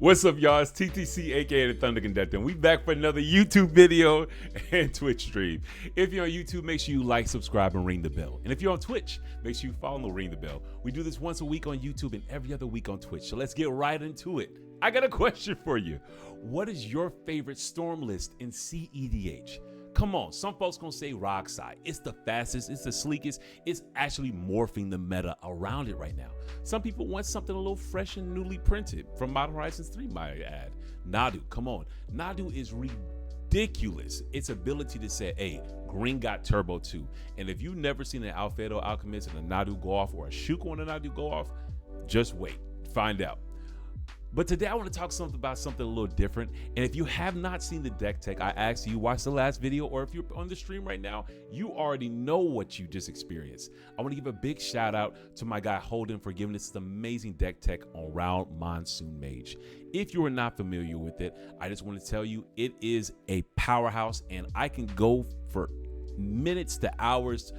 What's up, y'all? It's TTC, aka the ThunderConductor, and we back for another YouTube video and Twitch stream. If you're on YouTube, make sure you like, subscribe, and ring the bell. And if you're on Twitch, make sure you follow and ring the bell. We do this once a week on YouTube and every other week on Twitch. So let's get right into it. I got a question for you. What is your favorite storm list in cEDH? Come on, some folks gonna say Rockside. It's the fastest, it's the sleekest, it's actually morphing the meta around it right now. Some people want something a little fresh and newly printed from Modern Horizons 3, might I add. Nadu, come on. Nadu is ridiculous. Its ability to say, hey, green got turbo too. And if you've never seen an Alfredo Alchemist and a Nadu go off or a Shuko and a Nadu go off, just wait, find out. But today I want to talk about something a little different. And if you have not seen the deck tech, I ask you watch the last video, or if you're on the stream right now, you already know what you just experienced. I want to give a big shout out to my guy Holden for giving us this amazing deck tech on RAL Monsoon Mage. If you are not familiar with it, I just want to tell you it is a powerhouse, and I can go for minutes to hours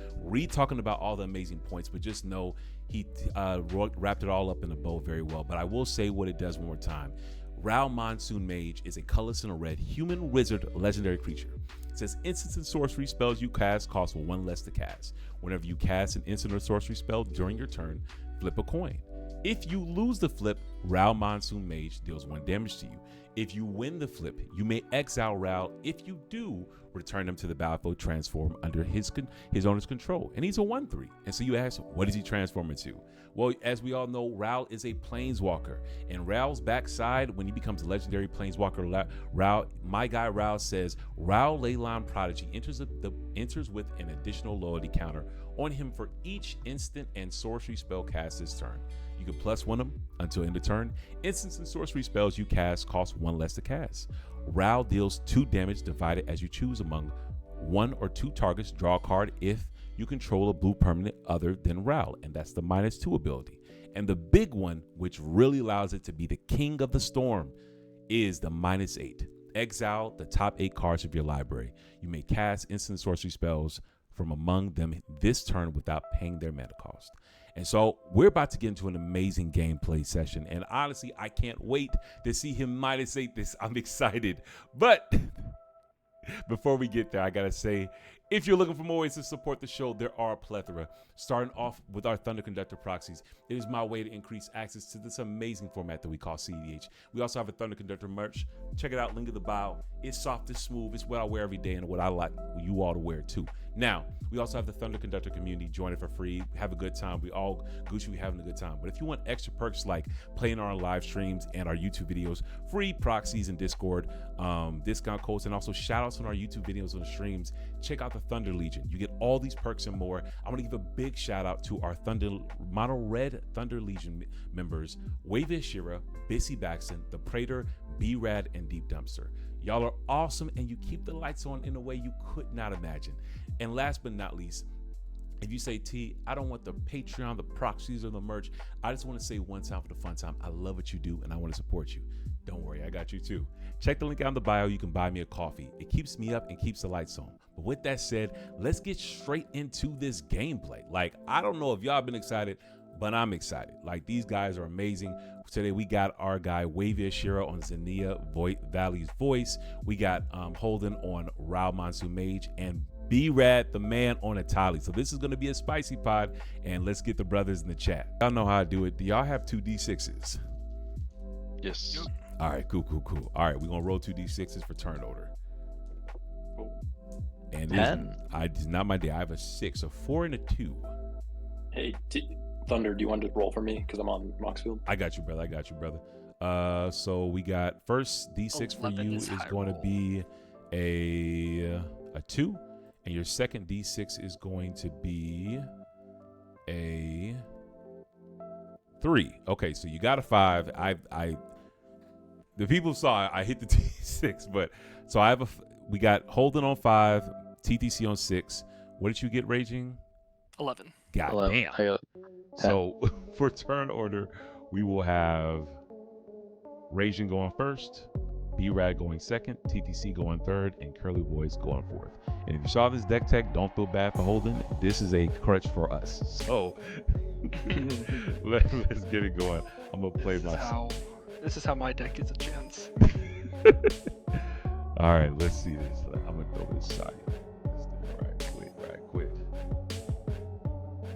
talking about all the amazing points, but just know he wrapped it all up in a bow very well. But I will say what it does one more time. RAL Monsoon Mage is a colorless and a red human wizard legendary creature. It says instants and sorcery spells you cast cost 1 less to cast. Whenever you cast an instant or sorcery spell during your turn, flip a coin. If you lose the flip, RAL Monsoon Mage deals 1 damage to you. If you win the flip, you may exile RAL. If you do, return him to the battlefield, transform under his owner's control. And he's a 1/3. And so you ask, what does he transform into? Well, as we all know, RAL is a planeswalker. And RAL's backside, when he becomes a legendary planeswalker, RAL, my guy RAL says, RAL Leyline Prodigy enters with an additional loyalty counter on him for each instant and sorcery spell cast this turn. You can +1 them until end of turn. Instants and sorcery spells you cast cost 1 less to cast. RAL deals 2 damage divided as you choose among 1 or 2 targets. Draw a card if you control a blue permanent other than RAL, and that's the -2 ability. And the big one, which really allows it to be the king of the storm, is the -8. Exile the top 8 cards of your library. You may cast instant sorcery spells from among them this turn without paying their mana cost. And so we're about to get into an amazing gameplay session. And honestly, I can't wait to see him -8 this. I'm excited. But before we get there, I got to say, if you're looking for more ways to support the show, there are a plethora. Starting off with our ThunderConductor proxies. It is my way to increase access to this amazing format that we call cEDH. We also have a ThunderConductor merch. Check it out, link in the bio. It's soft, it's smooth, it's what I wear every day and what I like you all to wear too. Now, we also have the ThunderConductor Community. Join it for free. Have a good time. We all Gucci, we having a good time. But if you want extra perks like playing on our live streams and our YouTube videos, free proxies and Discord, discount codes, and also shout outs on our YouTube videos and streams, check out the Thunder Legion. You get all these perks and more. I want to give a big shout out to our Mono Red Thunder Legion members, Wave Shira, Bissy Baxton, The Praetor, B-Rad, and Deep Dumpster. Y'all are awesome, and you keep the lights on in a way you could not imagine. And last but not least, if you say, T, I don't want the Patreon, the proxies, or the merch, I just want to say one time for the fun time, I love what you do, and I want to support you. Don't worry, I got you too. Check the link out in the bio. You can buy me a coffee. It keeps me up and keeps the lights on. But with that said, let's get straight into this gameplay. Like, I don't know if y'all been excited, but I'm excited. Like, these guys are amazing. Today we got our guy Wavia Shira on Zinnia Valley's Voice. We got Holden on RAL Monsoon Mage, and B-Rad the man on Etali. So this is going to be a spicy pod, and let's get the brothers in the chat. Y'all know how I do it. Do y'all have 2 D6s? Yes. All right, cool. All right, we're going to roll 2 D6s for turn order. And it's not my day. I have a 6, a 4, and a 2. Hey, Thunder, do you want to roll for me? Because I'm on Moxfield. I got you, brother. So we got first D6 for you is going to be a 2, and your second D6 is going to be a 3. Okay, so you got a 5. The people saw I hit the D6, but so we got Holden on 5, TTC on 6. What did you get, Raging? 11. God 11. damn. So for turn order, we will have Raging going first, B-Rad going second, TTC going third, and Curly Boys going fourth. And if you saw this deck tech, don't feel bad for Holden. This is a crutch for us. So let's get it going. I'm gonna play my. This is how my deck gets a chance. All right, let's see this. I'm gonna throw this side. Let's do it right quick.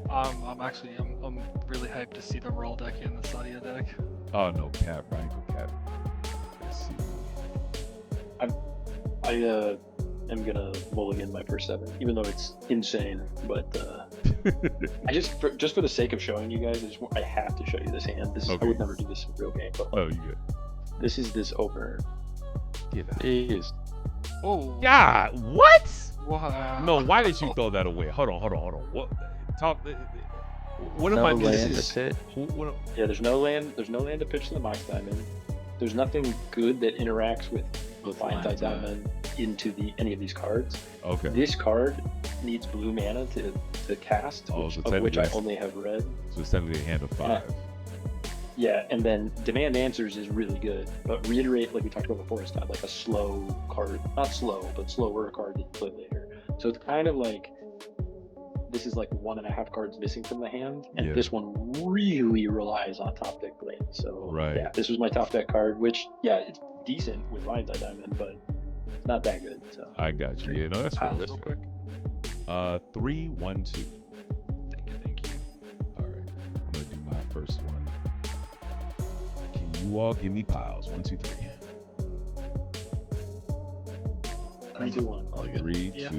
I'm really hyped to see the RAL deck and the Satya deck. Oh no, cap, Brian, go cap. Let's see. I am gonna mulligan my first 7, even though it's insane. But I just for the sake of showing you guys, I have to show you this hand. This Okay. I would never do this in real game, but Oh, you good? this is this opener. Get out. Is Oh. God, what? Wow. No, why did you throw that away? Hold on. What? Talk. What am No I land missing? to pit. yeah, there's no land to pitch to the Mox Diamond. There's nothing good that interacts with Blind Diamond into any of these cards. Okay. This card needs blue mana to cast, Oh, which, so of which I technically- only have red. So it's technically a hand of 5. Yeah, and then Demand Answers is really good, but Reiterate, like we talked about before, is not like a slow card. Not slow, but slower card that you play later. So it's kind of like, this is like 1.5 cards missing from the hand, and Yeah. this one really relies on top deck lane. So Right. yeah, this was my top deck card, which, yeah, it's decent with Lion's Eye Diamond, but it's not that good. So I got you. Yeah, no, that's fair. Piles That's real fair. quick. 3, 1, 2. Thank you. All right. I'm gonna do my first one. Can you all give me piles? 1, 2, 3. 3, 2, 1. Mulligan. 3, Yeah. 2,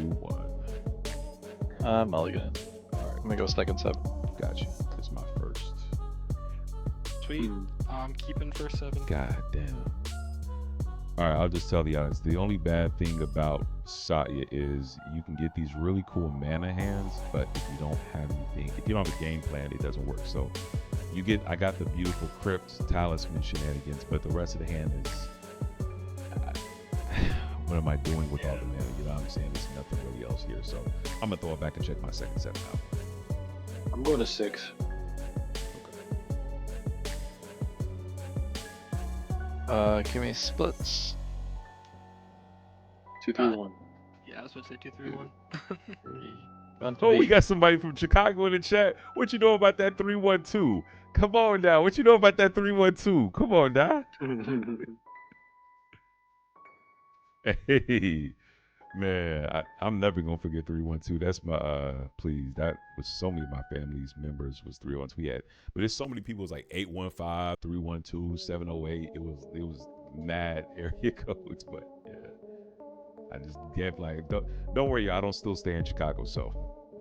1. Mulligan. All right. I'm gonna go second 7. Got you. This is my first. Sweet. I'm keeping first 7. God damn. All right, I'll just tell the audience. The only bad thing about Satya is you can get these really cool mana hands, but if you don't have anything, if you don't have a game plan, it doesn't work. So I got the beautiful Crypt, Talisman Shenanigans, but the rest of the hand is, what am I doing with all the mana? You know what I'm saying? There's nothing really else here. So I'm gonna throw it back and check my second 7 out. I'm going to 6. Give me splits. 2, 3, 1. Yeah, I was supposed to say 2, 3, 1. 1, Oh, we 3. got somebody from Chicago in the chat. What you know about that 312? Come on now. What you know about that 312? Come on now. Hey, man, I'm never gonna forget 312. That's my please. That was so many of my family's members was 312. We had, but there's so many people. It was like 815, 312, 708. It was mad area codes, but yeah. I just get like, don't worry, I don't still stay in Chicago, so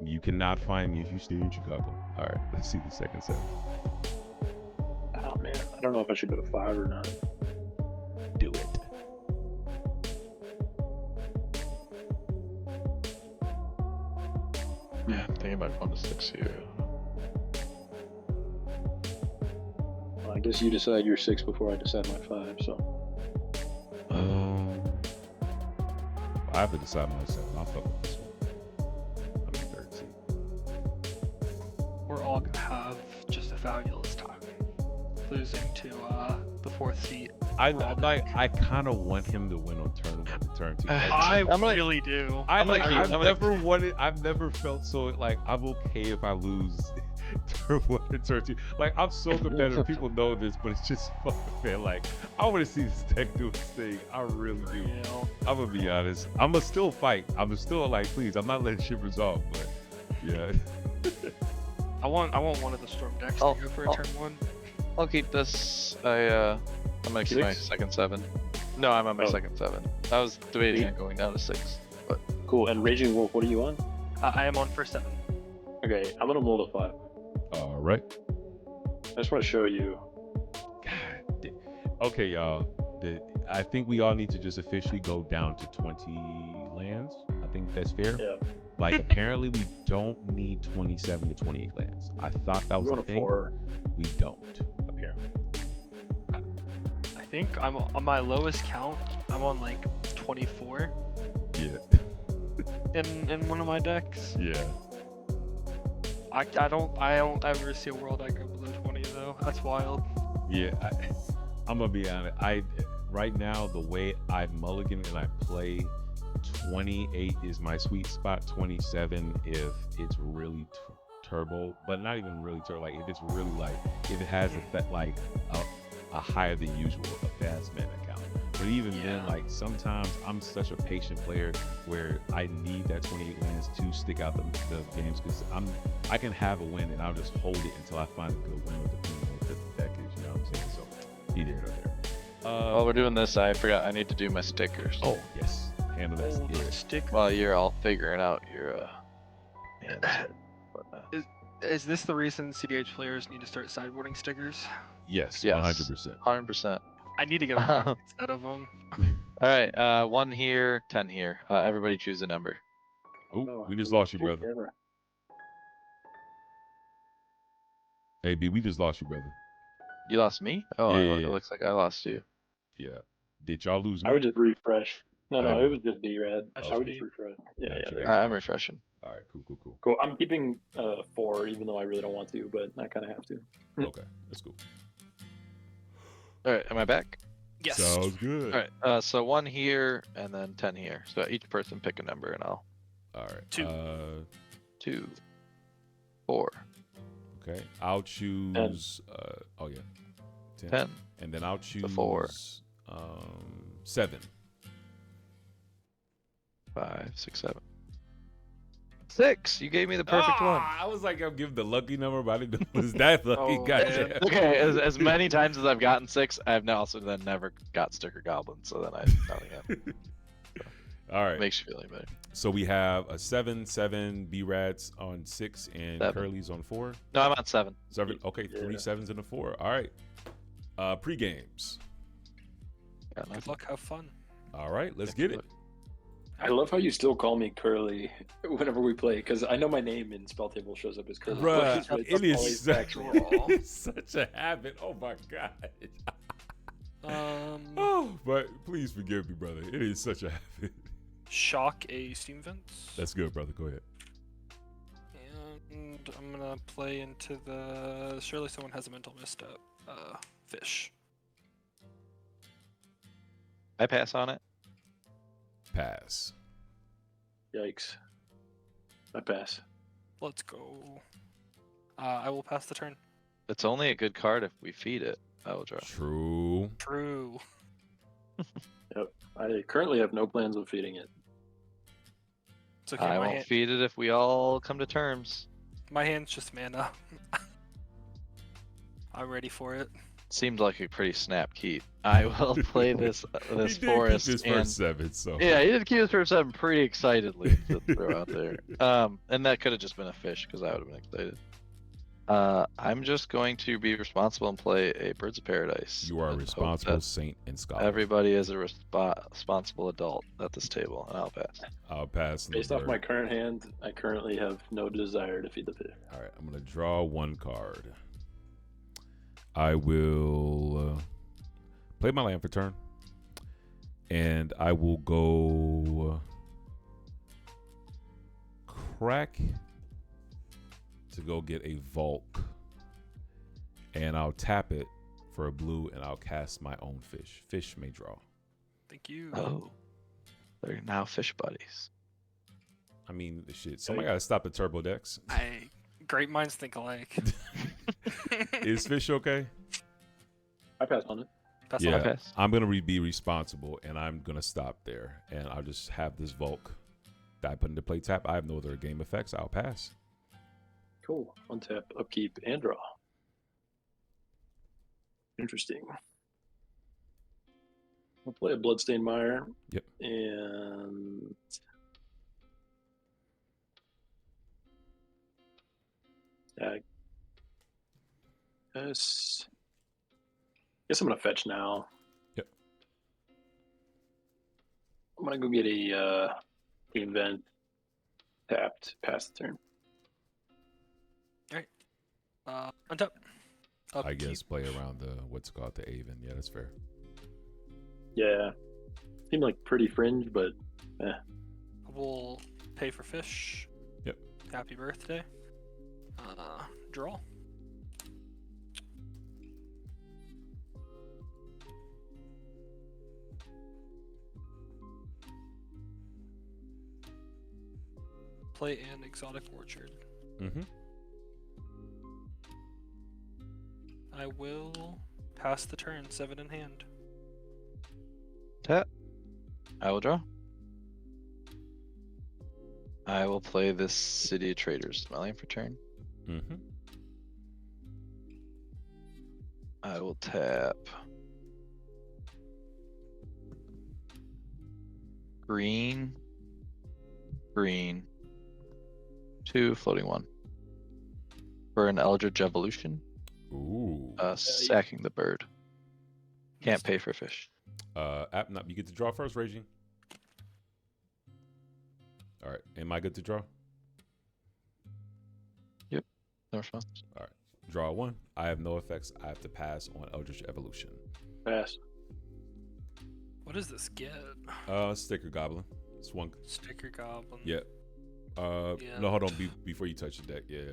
you cannot find me if you stay in Chicago. All right, let's see the second 7. Oh man, I don't know if I should go to 5 or not. Do it. Yeah, I'm thinking about going to 6 here. Well, I guess you decide your 6 before I decide my 5. So I have to decide myself. I'll fuck with this one. I'm in third seat. We're all gonna have just a fabulous time losing to the 4th seat. I kind of want him to win on turn 1 and turn 2. I I'm like- really do. I've like- never felt so like I'm okay if I lose turn 1 and turn 2. Like I'm so competitive. People know this, but it's just fun, man. Like I want to see this deck do its thing. I really do. Real. I'm gonna be honest. I'm gonna still fight. I'm still like, please. I'm not letting shit resolve. But yeah. I want one of the storm decks Oh, to go for a oh. turn 1. I'll keep this. I'm gonna keep my 6? second 7. No, I'm on my Oh. second 7. I was debating Eight? on going down to 6. But cool. And Raging Wolf, what are you on? I am on first 7. Okay, I'm gonna roll to 5. All right. I just want to show you. Okay, y'all. I think we all need to just officially go down to 20 lands. I think that's fair. Yeah, Like apparently we don't need 27 to 28 lands. I thought that I'm was going a to thing. 4. We don't apparently. I think I'm on my lowest count. I'm on like 24 Yeah. in one of my decks. Yeah. I don't ever see a world I go below 20 though. That's wild. Yeah. I'm gonna be honest. Right now the way I mulligan and I play, 28 is my sweet spot. 27 if it's really turbo, but not even really turbo. Like if it's really like if it has a like a higher than usual advanced mana count. But even then, like sometimes I'm such a patient player where I need that 28 wins to stick out the games because I can have a win and I'll just hold it until I find a good win with the team or the deck is, you know what I'm saying? So either or there. While we're doing this, I forgot I need to do my stickers. Oh yes, handle that. Oh, Yeah. the sticker. While you're all figuring out your hands and whatnot. Is this the reason cEDH players need to start sideboarding stickers? Yes, Yes. 100%. 100%. I need to get a set of them. All right, 1 here, 10 here. Everybody choose a number. Oh, we just lost you, brother. Camera. Hey, B, we just lost you, brother. You lost me? Oh, Yeah. it looks like I lost you. Yeah. Did y'all lose me? I would just refresh. No, I it was just B-Rad. That's I would me. just refresh. Yeah, Gotcha. yeah. There. Alright, I'm refreshing. All right, cool. Cool. I'm keeping 4, even though I really don't want to, but I kind of have to. Okay, that's cool. All right, am I back? Yes. Sounds good. All right, so 1 here and then 10 here. So each person pick a number and I'll. All right. 2. 2, 4, Okay, I'll choose. Oh yeah, 10. and then I'll choose 4. 7. 5, 6, 7. 6. You gave me the perfect one. I was like, I'll give the lucky number, but I didn't know it was that lucky. Oh, Gotcha. man. Okay, as many times as I've gotten 6, I've now also then never got Sticker Goblin. So then I nothing happened. All right. Makes you feel any better. So we have a 7, B-Rats on 6, and 7. Curly's on 4. No, I'm on 7. 7. Okay, Yeah. 3 7s and a 4. All right. Pre-games. Got Good nothing. luck. Have fun. All right, let's get it. I love how you still call me Curly whenever we play, because I know my name in Spell Table shows up as Curly. Bruh, but it it's always is factual. it's such a habit. Oh my god. Oh, but please forgive me, brother. It is such a habit. Shock a Steam Vents. That's good, brother. Go ahead. And I'm gonna play into the. Surely someone has a mental misstep. Fish. I pass on it. Pass. Yikes. I pass. Let's go. I will pass the turn. It's only a good card if we feed it. I will draw. True. True. I currently have no plans of feeding it. It's okay. I my, won't feed it if we all come to terms. my hand's just mana. I'm ready for it. Seemed like a pretty snap keep. I will play this He did keep forest his and first 7, so yeah, he did keep his first 7 pretty excitedly to throw out there. And that could have just been a fish because I would have been excited. I'm just going to be responsible and play a Birds of Paradise. you are a and hope responsible that saint and scholar. Everybody is a responsible adult at this table, and I'll pass. I'll pass. Based off my current hand, I currently have no desire to feed the fish. All right, I'm gonna draw 1 card. I will play my land for turn, and I will go crack to go get a Volk, and I'll tap it for a blue, and I'll cast my own fish. Fish may draw. Thank you. Oh, they're now fish buddies. I mean, shit. Somebody gotta stop the turbo decks. Great minds think alike. Is fish okay? I pass on it. Pass Yeah. on. Pass. I'm gonna be responsible, and I'm gonna stop there, and I'll just have this Volk that I put into play tap. I have no other game effects. I'll pass. Cool. Untap, upkeep, and draw. Interesting. I'll play a Bloodstained Mire. Yep. And I guess I'm gonna fetch now. Yep. I'm gonna go get a event tapped past the turn. Untap. I Upkeep. guess play around the what's it called, the Aven. Yeah, that's fair. Yeah. Seemed like pretty fringe, but We'll pay for fish. Yep. Happy birthday. Draw. Play an exotic orchard. Mm-hmm. I will pass the turn, 7 in hand. Tap. I will draw. I will play this City of Traders smelling for turn. Mm-hmm. I will tap. Green. Green. 2 floating 1. For an Eldritch Evolution. Ooh. Sacking the bird. Can't pay for fish. You get to draw first, Regine. All right. Am I good to draw? Yep. No response. All right. Draw 1. I have no effects. I have to pass on Eldritch Evolution. Pass. What does this get? Sticker Goblin. It's one. Sticker Goblin. Yeah. Yeah. No, hold on. Before you touch the deck. Yeah.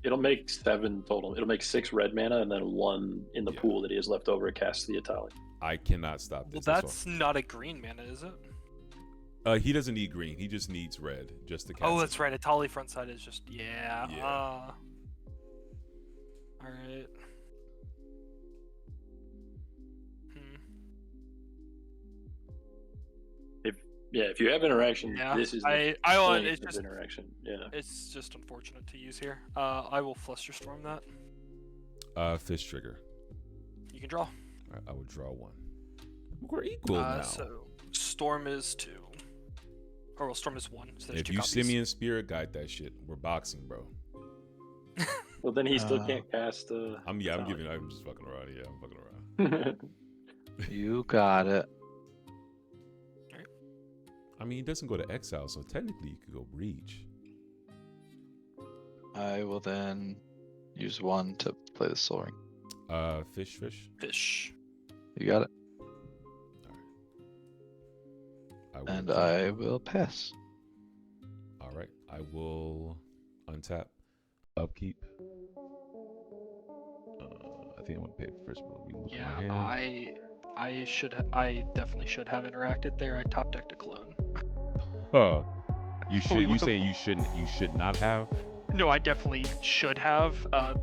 It'll make 7 total. It'll make 6 red mana and then 1 in the Yeah. pool that he has left over to cast the Etali. I cannot stop Well, this. that's not a green mana, is it? He doesn't need green. He just needs red just to cast. Oh, it. that's right. Etali front side is just yeah. Yeah. All right. If you have interaction, Yeah. this is I point it's of just interaction. Yeah. it's just unfortunate to use here. I will Flusterstorm that. Fish trigger. You can draw. All right, I would draw 1. We're equal now. So Storm is 2. Or well, Storm is 1. So there's If 2 you copies. Simeon Spirit Guide that shit, we're boxing, bro. Well, then he still can't cast. I'm just fucking around. Yeah, I'm fucking around. You got it. I mean, he doesn't go to exile, so technically you could go breach. I will then use 1 to play the Soul Ring. Fish. Fish. You got it. All right. And I will pass. All right. I will untap. Upkeep. I think I want to pay it first. Yeah, I definitely should have interacted there. I top decked a clone. Huh. You should. Wait, You what the- saying you shouldn't? You should not have. No, I definitely should have. A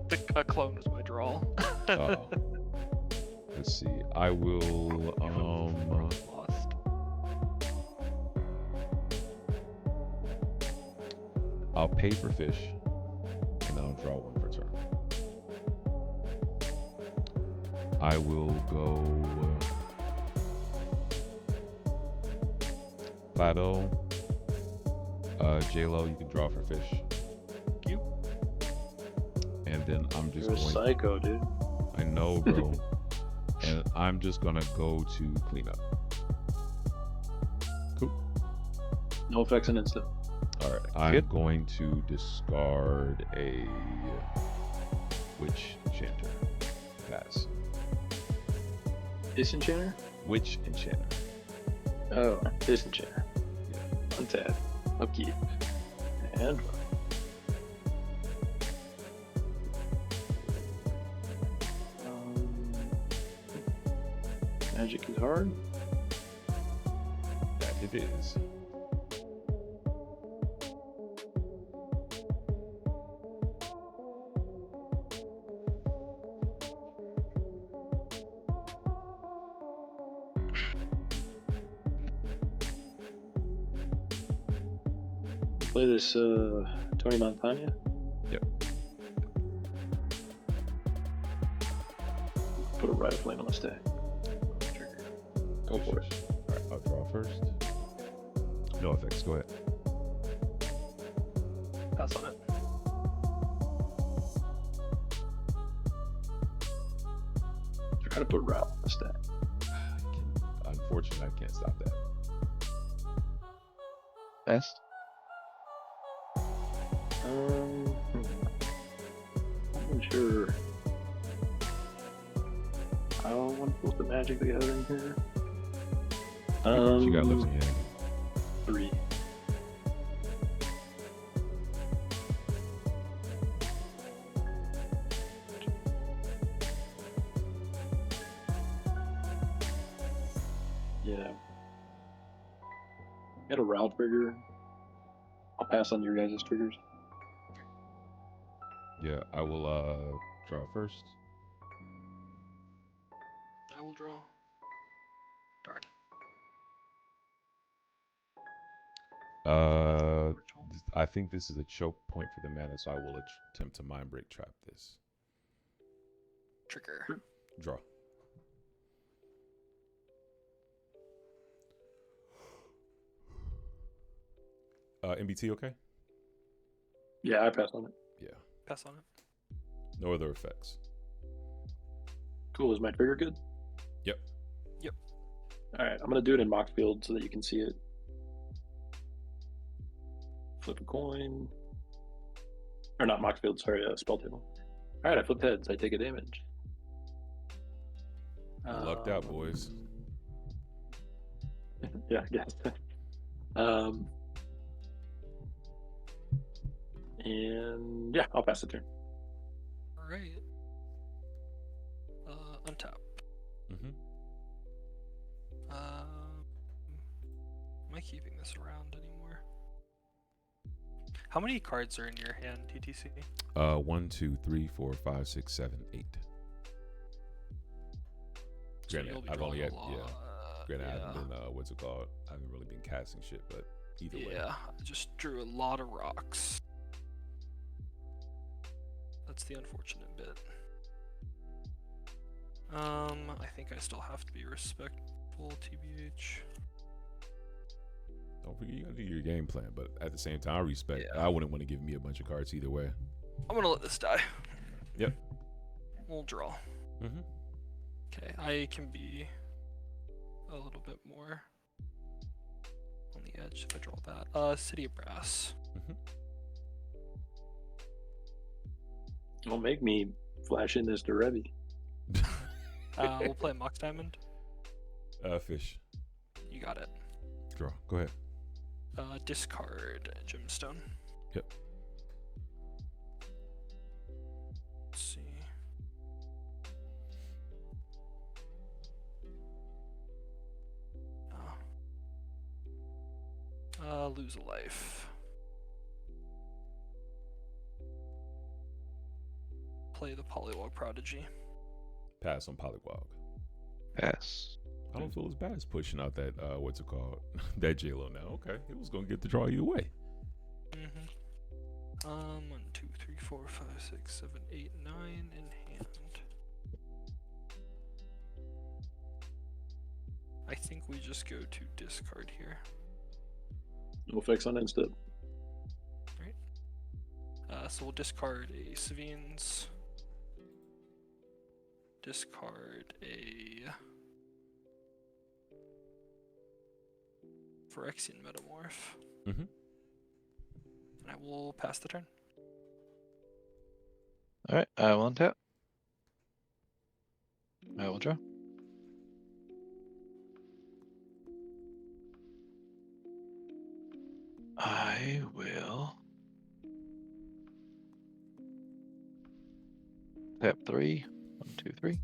clone was my draw. Let's see. I will. Lost. I'll pay for fish, and I'll draw 1 per turn. I will go Plateau. J-Lo, you can draw for fish. Thank you. And then I'm just You're a going. psycho, dude. I know, bro. And I'm just gonna go to cleanup. Cool. No effects and instant. All right. I'm going to discard a Witch Enchanter. Pass. Disenchanter? Witch Enchanter. Oh, Disenchanter. Yeah. Untap. Upkeep. And magic is hard. That it is. Play this Tony Montana. Yep. Put a Riot Flame on the stack. Go for it. All right, I'll draw first. No effects. Go ahead. Pass on it. Try to put Riot on the stack. Unfortunately, I can't stop that. Best. I'm sure. I want to put the magic together in here. She got lips in your hand. 3. Yeah. Got a RAL trigger. I'll pass on your guys' triggers. Yeah, I will draw first. will draw. Darn. I think this is a choke point for the mana, so I will attempt to Mindbreak trap this. Trigger. Draw. MBT okay? Yeah, I pass on it. Yeah. Pass on it. No other effects. Cool. Is my trigger good? Yep. All right, I'm gonna do it in Moxfield so that you can see it. Flip a coin, or not Moxfield. Sorry, spell table. All right, I flipped heads. I take a damage. Lucked out, boys. Yeah, I guess. And yeah, I'll pass the turn. All right. Untap. Mm-hmm. Am I keeping this around anymore? How many cards are in your hand, TTC? 1, 2, 3, 4, 5, 6, 7, 8. So Granted, you'll be I've only drawing had a lot. Granted, I yeah. haven't been what's it called? I haven't really been casting shit, but either way. Yeah, I just drew a lot of rocks. That's the unfortunate bit. I think I still have to be respectful, TBH. Don't forget you gotta do your game plan, but at the same time, I respect. Yeah. I wouldn't want to give me a bunch of cards either way. I'm gonna let this die. Yep. We'll draw. Mm-hmm. Okay, I can be a little bit more on the edge if I draw that. City of Brass. Mm-hmm. Don't make me flash in this to Revy. We'll play Mox Diamond. Fish. You got it. Draw. Go ahead. Discard Gemstone. Yep. Let's see. Lose a life. Play the Polywog Prodigy. Pass on Polywog. Pass. I don't feel as bad as pushing out that what's it called? That J-Lo now. Okay. It was gonna get the draw either way. Mm-hmm. 1, 2, 3, 4, 5, 6, 7, 8, 9 in hand. I think we just go to discard here. No effects on end step. So we'll discard a Savines. Discard a Phyrexian Metamorph. Mm-hmm. And I will pass the turn. All right, I will untap. I will draw. I will tap 3. 1, 2, 3.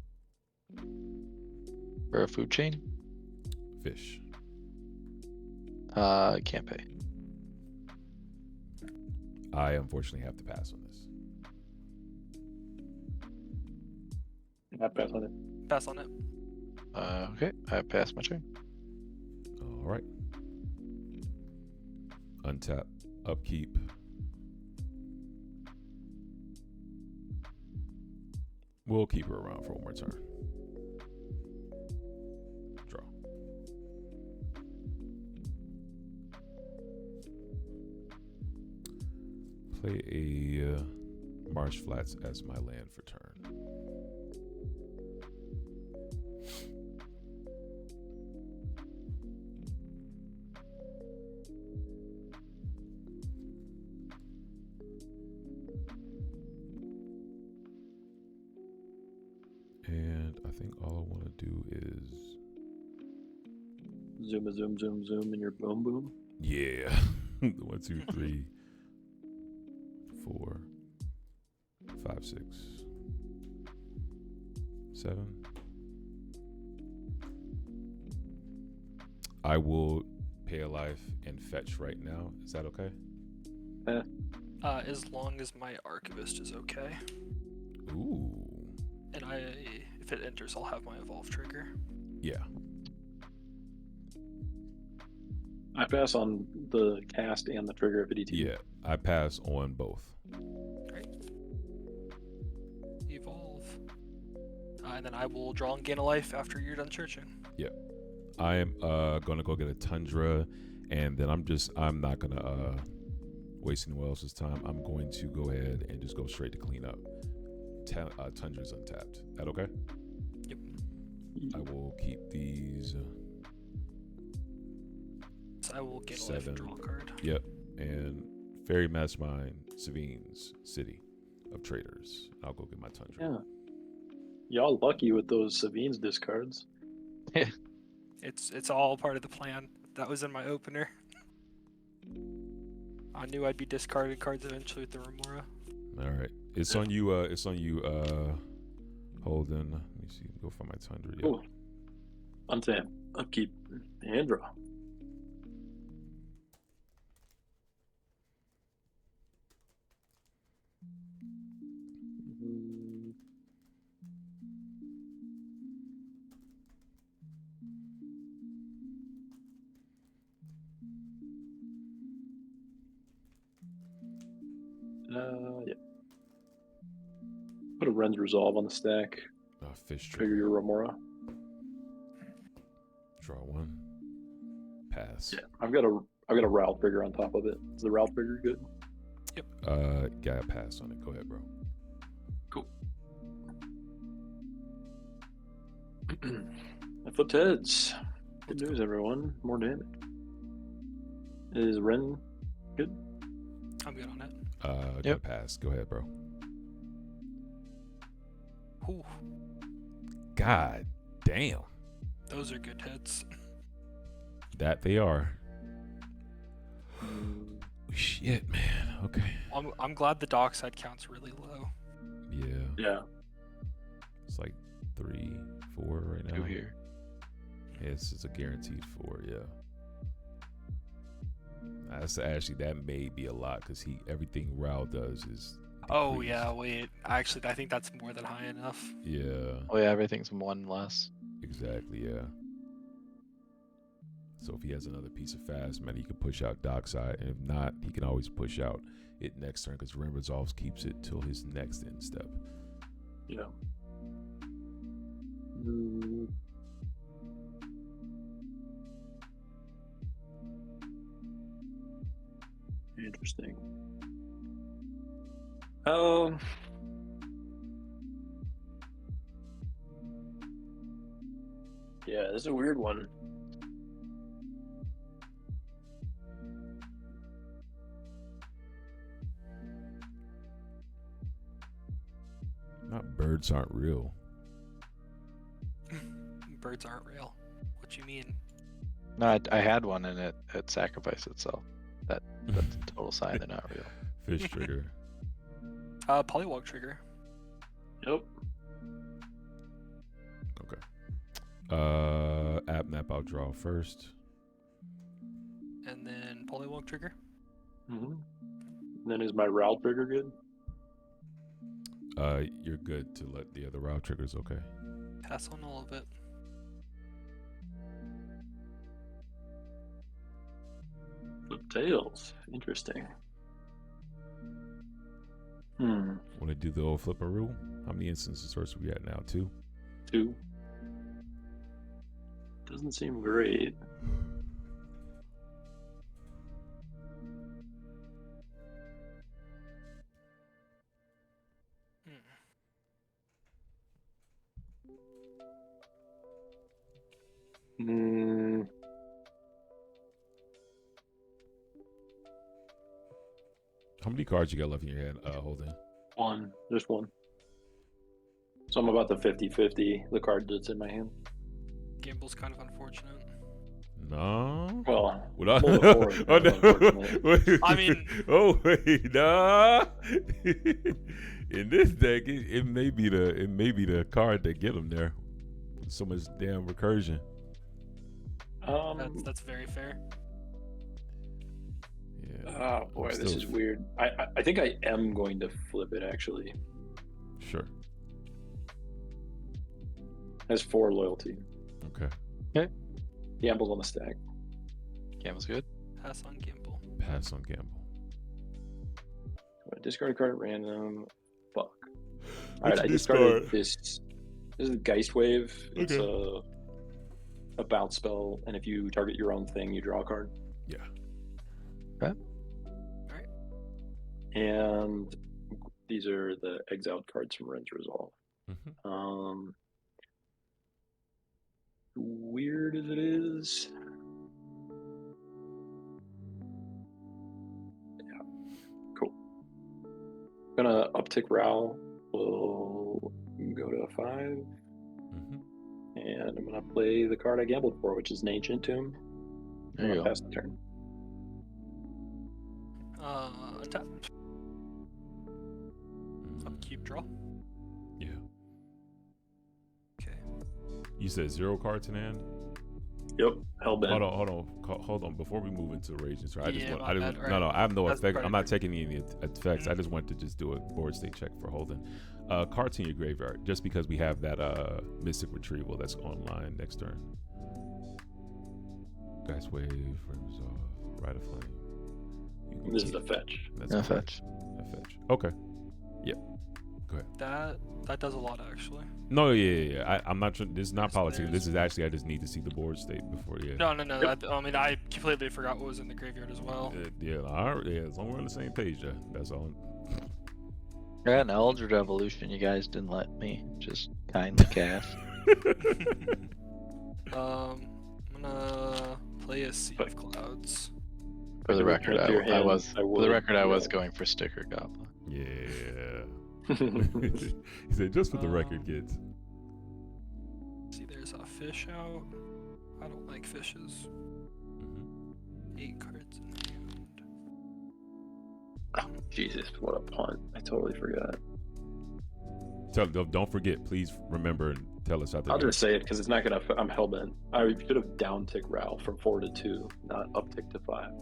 For a food chain. Fish. Can't pay. I unfortunately have to pass on this. I pass on it. Pass on it. Okay, I passed my turn. All right. Untap. Upkeep. We'll keep her around for one more turn. Draw. Play a Marsh Flats as my land for turn. And I think all I want to do is Zoom, zoom, zoom, zoom in your boom, boom. yeah. 1, 2, 3, 4, 5, 6, 7. I will pay a life and fetch right now. Is that okay? As long as my Archivist is okay. Ooh. And if it enters, I'll have my evolve trigger. Yeah. I pass on the cast and the trigger if it ETB. Yeah. I pass on both. Great. Evolve. And then I will draw and gain a life after you're done searching. I am gonna go get a Tundra, and then I'm not gonna waste anyone else's time. I'm going to go ahead and just go straight to clean up. Tundra's untapped. That okay? Yep. I will keep these. So I will gain a life 7. and draw a card. Yep. And Fairy Mastermind, Savine's City of Traders. I'll go get my Tundra. Yeah. Y'all lucky with those Savine's discards. It's all part of the plan. That was in my opener. I knew I'd be discarding cards eventually with the Remora. All right. It's on you. Holden. Let me see. Go find my Tundra. Yep. Cool. Untap. Upkeep. And draw. Yeah. Put a Ren's Resolve on the stack. Fish Trigger trigger. your Remora. Draw 1. Pass. Yeah, I've got a RAL trigger on top of it. Is the RAL trigger good? Got a pass on it. Go ahead, bro. Cool. I flipped heads. Good news, everyone. More damage. Is Ren good? I'm good on it. Got a pass. Go ahead, bro. Ooh, God damn. those are good hits. That they are. Shit, man. Okay. I'm glad the dockside count's really low. Yeah. Yeah. It's like 3, 4 right now. 2 here. Yes, it's a guaranteed 4. Yeah. That's actually, that may be a lot because everything RAL does is. Oh decreased. yeah, wait. Actually, I think that's more than high enough. Yeah. Oh yeah, everything's 1 less. Exactly. Yeah. So if he has another piece of fast man, he can push out dockside, and if not, he can always push out it next turn because Ren Resolves keeps it till his next end step. Yeah. Mm. Interesting. Yeah, this is a weird one. Not birds aren't real. Birds aren't real. What you mean? No, I had one and it sacrificed itself. That's a total sign they're not real. Fish trigger. Polywog trigger. Yep. App map I'll draw first. And then polywog trigger. Mm-hmm. Then is my RAL trigger good? You're good to let the other RAL triggers, okay? Pass on all of it. Flip tails. Interesting. Want to do the old flipper rule? How many instances are we at now? 2? 2. Doesn't seem great. How many cards you got left in your hand, Holden? 1. Just 1. So I'm about the 50-50, the card that's in my hand. Gamble's kind of unfortunate. No. Well, What multiple is kind of unfortunate. I mean- oh wait, nah. In this deck, it may be the card that get him there. So much damn recursion. That's very fair. Yeah. Oh boy, I'm this still- is weird. I think I am going to flip it actually. Sure. Has 4 loyalty. Okay. Gamble's on the stack. Gamble's good. Pass on Gamble. Pass on gamble. Discard a card at random. Fuck. What's Alright, I your discarded discard? this. This is Geist Wave. It's Okay. a bounce spell, and if you target your own thing, you draw a card. Yeah. And these are the exiled cards from Ren's Resolve. Mm-hmm. Weird as it is. Yeah. Cool. Gonna uptick RAL. We'll go to 5. Mm-hmm. And I'm gonna play the card I gambled for, which is an Ancient Tomb. There I'm you gonna go. pass the turn. Tap. Upkeep, draw. Yeah. Okay. You said 0 cards in hand? Yep, Hellbent. Hold on. Before we move into Raging Strike, Yeah, I my just bad. no, I have no That's effect. part I'm of not it. taking any effects. I just wanted to just do a board state check for holding. Cards in your graveyard, just because we have that Mystic Retrieval that's online next turn. Geist Wave, Resolve, Rite of Flame. You can This is keep- a fetch. That's No correct. fetch. A fetch. Okay. Yep. Go ahead. That does a lot actually. No, yeah. I'm not. This is not Yes, politics. there's- This is actually. I just need to see the board state before. Yeah. No. Yep. I mean, I completely forgot what was in the graveyard as well. Yeah. All right. Yeah. As long as we're on the same page, yeah. That's all. I got an Eldritch Revolution. You guys didn't let me. Just kindly cast. I'm gonna play a Sea of Clouds. For the If you record, return to your I hand, was. I For would, the record, I was yeah. going for Sticker Goblin. Yeah. He said, just for the record, kids. See, there's a fish out. I don't like fishes. Mm-hmm. 8 cards in hand. Oh, Jesus, what a punt. I totally forgot. Don't forget, please remember and tell us out there. I'll just say it because it's not gonna. I'm Hellbent. I should have downtick RAL from 4 to 2, not uptick to 5.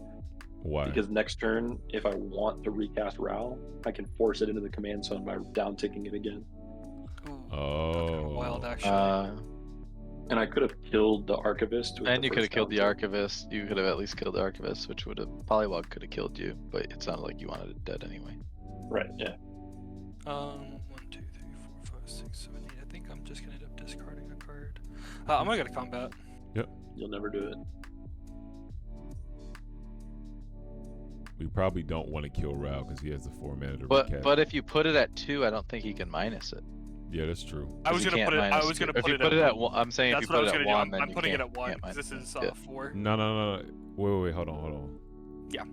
Why? Because next turn, if I want to recast RAL, I can force it into the command zone by downticking it again. Ooh, that's Oh. kinda wild actually. And I could have killed the Archivist. With And the you could have first killed the downtick. Archivist. You could have at least killed the Archivist, which would have Polywog could have killed you, but it sounded like you wanted it dead anyway. Right, yeah. 1, 2, 3, 4, 5, 6, 7, 8. I think I'm just gonna end up discarding a card. I'm gonna go to combat. You'll never do it. We probably don't want to kill Rao because he has the 4 mana to But recast. but if you put it at 2, I don't think he can minus it. Yeah, that's true. I was 'Cause you gonna can't put it. I minus was gonna If put you it put at it at 1. 1, I'm saying if That's you what I put was it gonna at do. 1, I'm then you putting it can't, at 1 can't because minus this it. is Yeah. 4. No. Wait, hold on. Yeah.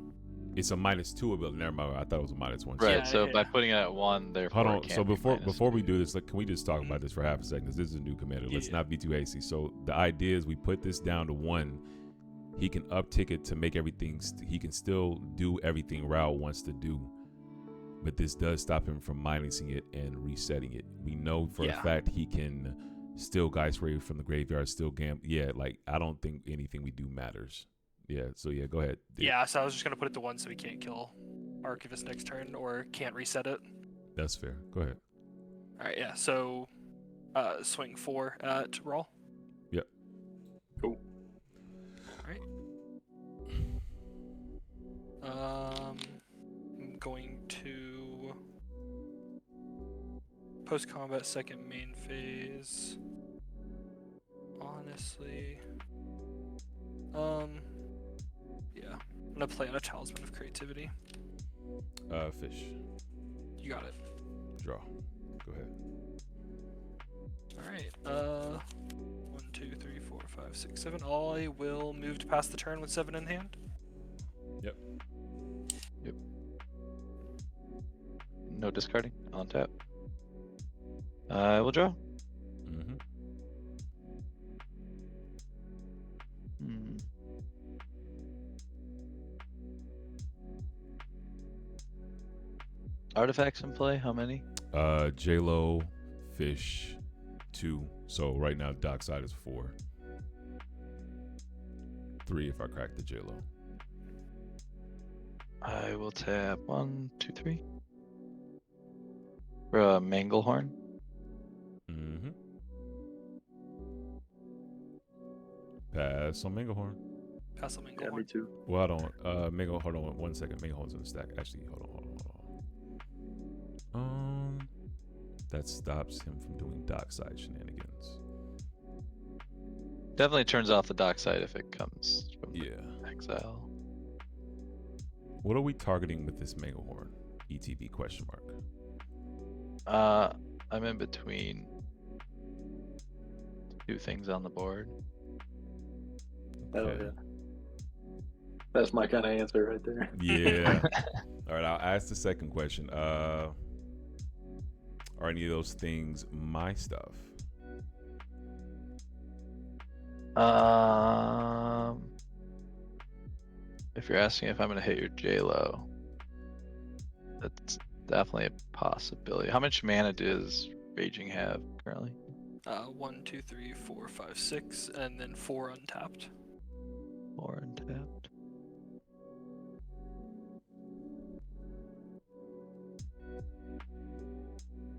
It's a -2 ability. Never mind. I thought it was a -1. Right. Yeah, so by yeah. putting it at 1, therefore Hold it on. can't So be before minused. we do this, like, can we just talk about this for half a second? 'Cause this is a new commander. Let's Yeah. not be too hasty. So the idea is we put this down to 1. He can uptick it to make everything. He can still do everything Rao wants to do, but this does stop him from minusing it and resetting it. We know for a Yeah. fact he can still Geist Rave from the graveyard, still gamble. Yeah, like I don't think anything we do matters. Yeah. So yeah, go ahead. Yeah. So I was just gonna put it to 1 so he can't kill Archivist next turn or can't reset it. That's fair. Go ahead. All right. Yeah. So, swing 4 at Raw. Yep. Cool. I'm going to post-combat second main phase. Honestly, yeah, I'm gonna play on a Talisman of Creativity. Fish. You got it. Draw. Go ahead. All right. 1, 2, 3, 4, 5, 6, 7. I will move to pass the turn with 7 in hand. Yep. No discarding. On tap. I will draw. Mm-hmm. Artifacts in play? How many? J-Lo, Fish, 2. So right now Dockside is 4. 3 if I crack the J-Lo. I will tap 1, 2, 3. For a Manglehorn. Mm-hmm. Pass on Manglehorn. Pass on Yeah, Manglehorn. me too. Well, hold on. Manglehorn, hold on 1 second. Manglehorn's in the stack. Actually, hold on. That stops him from doing dockside shenanigans. Definitely turns off the dockside if it comes from Yeah. exile. What are we targeting with this Manglehorn? ETB question mark. I'm in between two things on the board. Oh Okay. yeah. That's my kind of answer right there. Yeah. All right, I'll ask the second question. Are any of those things my stuff? If you're asking if I'm gonna hit your J-Lo, that's definitely a possibility. How much mana does Raging have currently? 1, 2, 3, 4, 5, 6, and then 4 untapped. 4 untapped.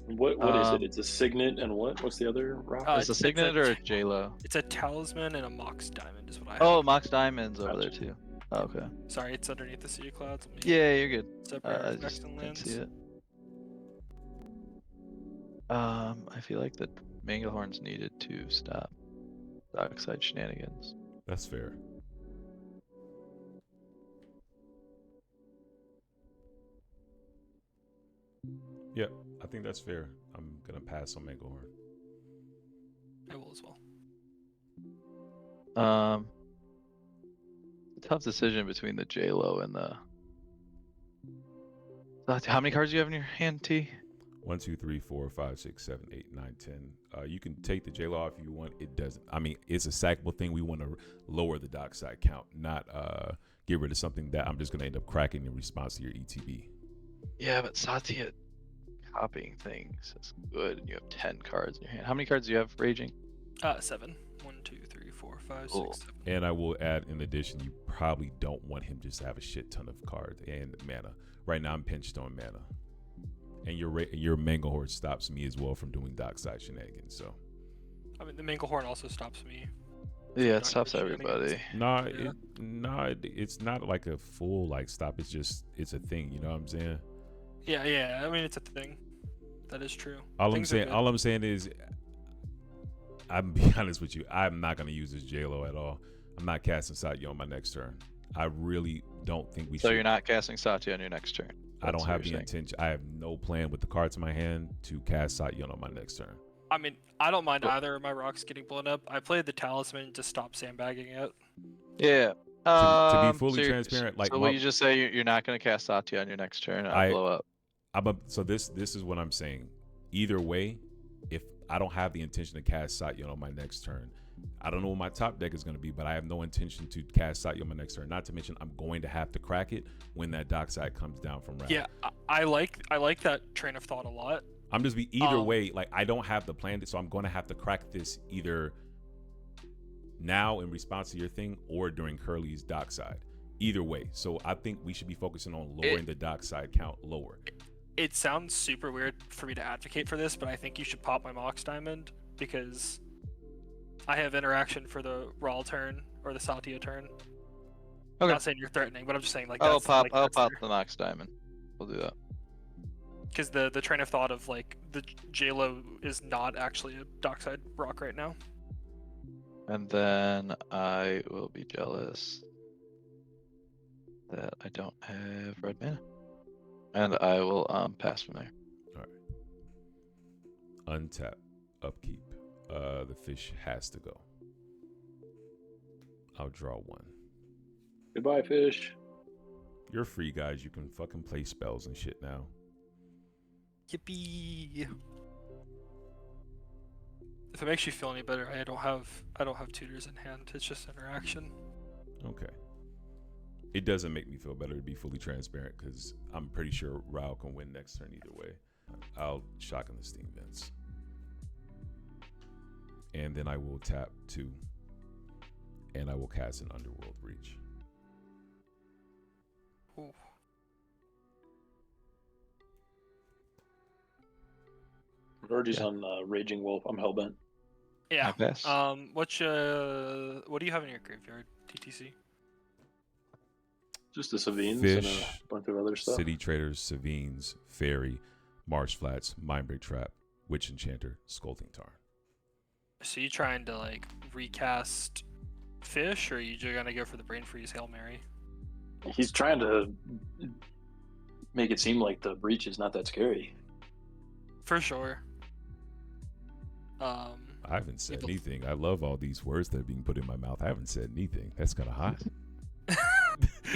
What is it? It's a signet and what? What's the other rock? Is a Signet or a J-Lo? It's a talisman and a Mox diamond is what I have. Oh, Mox Diamond's over there Gotcha. too. Oh, okay. Sorry, it's underneath the Sea of Clouds. Let me Yeah, you're good. separate I artifacts just and didn't lands. see it. I feel like the Manglehorn's needed to stop dockside shenanigans. That's fair. Yep, I think that's fair. I'm gonna pass on Manglehorn. I will as well. Tough decision between the J-Lo and the. How many cards do you have in your hand, T? 1, 2, 3, 4, 5, 6, 7, 8, 9, 10. You can take the J-Law off if you want. It doesn't. I mean, it's a sackable thing. We want to lower the dockside count, not get rid of something that I'm just going to end up cracking in response to your ETB. Yeah, but Satya copying things is good, and you have 10 cards in your hand. How many cards do you have Raging? 7. 1, 2, 3, 4, 5, Cool. 6, 7. And I will add, in addition, you probably don't want him just to have a shit ton of cards and mana. Right now, I'm pinched on mana. And your Manglehorn stops me as well from doing dockside shenanigans. So, I mean, the Manglehorn also stops me. Yeah, it Dockside stops shenanigans. everybody. it's not like a full like stop. It's a thing. You know what I'm saying? Yeah. I mean, it's a thing. That is true. All Things are good. I'm saying is, I'm be honest with you. I'm not gonna use this J-Lo at all. I'm not casting Satya on my next turn. I really don't think we should. So you're not casting Satya on your next turn. I don't That's have what the you're saying. intention. I have no plan with the cards in my hand to cast Satya on my next turn. I mean, I don't mind Well- either of my rocks getting blown up. I played the talisman to stop sandbagging it. Yeah. To be fully so transparent, like so will you just say you're not going to cast Satya on your next turn? I'll blow up. So this is what I'm saying. Either way, if I don't have the intention to cast Satya on my next turn, I don't know what my top deck is going to be, but I have no intention to cast Satya on my next turn. Not to mention, I'm going to have to crack it when that dockside comes down from RAL. Yeah, I like that train of thought a lot. I'm just be either way. Like I don't have the plan, so I'm going to have to crack this either now in response to your thing or during Curly's dockside. Either way, so I think we should be focusing on lowering the dockside count lower. It sounds super weird for me to advocate for this, but I think you should pop my Mox Diamond because I have interaction for the RAL turn or the Satya turn. Okay. Not saying you're threatening, but I'm just saying like I'll that's, pop like, I'll that's pop the Mox Diamond. We'll do that. because the train of thought of like the J-Lo is not actually a dockside rock right now. And then I will be jealous that I don't have red mana. And I will pass from there. All right. Untap, upkeep. The fish has to go. I'll draw one. Goodbye, fish. You're free, guys. You can fucking play spells and shit now. Yippee! If it makes you feel any better, I don't have tutors in hand. It's just interaction. Okay. It doesn't make me feel better to be fully transparent because I'm pretty sure RAL can win next turn either way. I'll shock in the Steam Vents. And then I will tap 2. And I will cast an Underworld Reach. Ooh. Virgie's on Raging Wolf. I'm Hellbent. Yeah. I pass. What do you have in your graveyard, TTC? Just the Savines and Fish, a bunch of other stuff. City Traders, Savines, Fairy, Marsh Flats, Mindbreak Trap, Witch Enchanter, Scolding Tarn. So you trying to like recast Fish, or are you just gonna go for the Brain Freeze Hail Mary? He's trying to make it seem like the breach is not that scary. For sure. I haven't said People- anything. I love all these words that are being put in my mouth. I haven't said anything. That's kind of hot.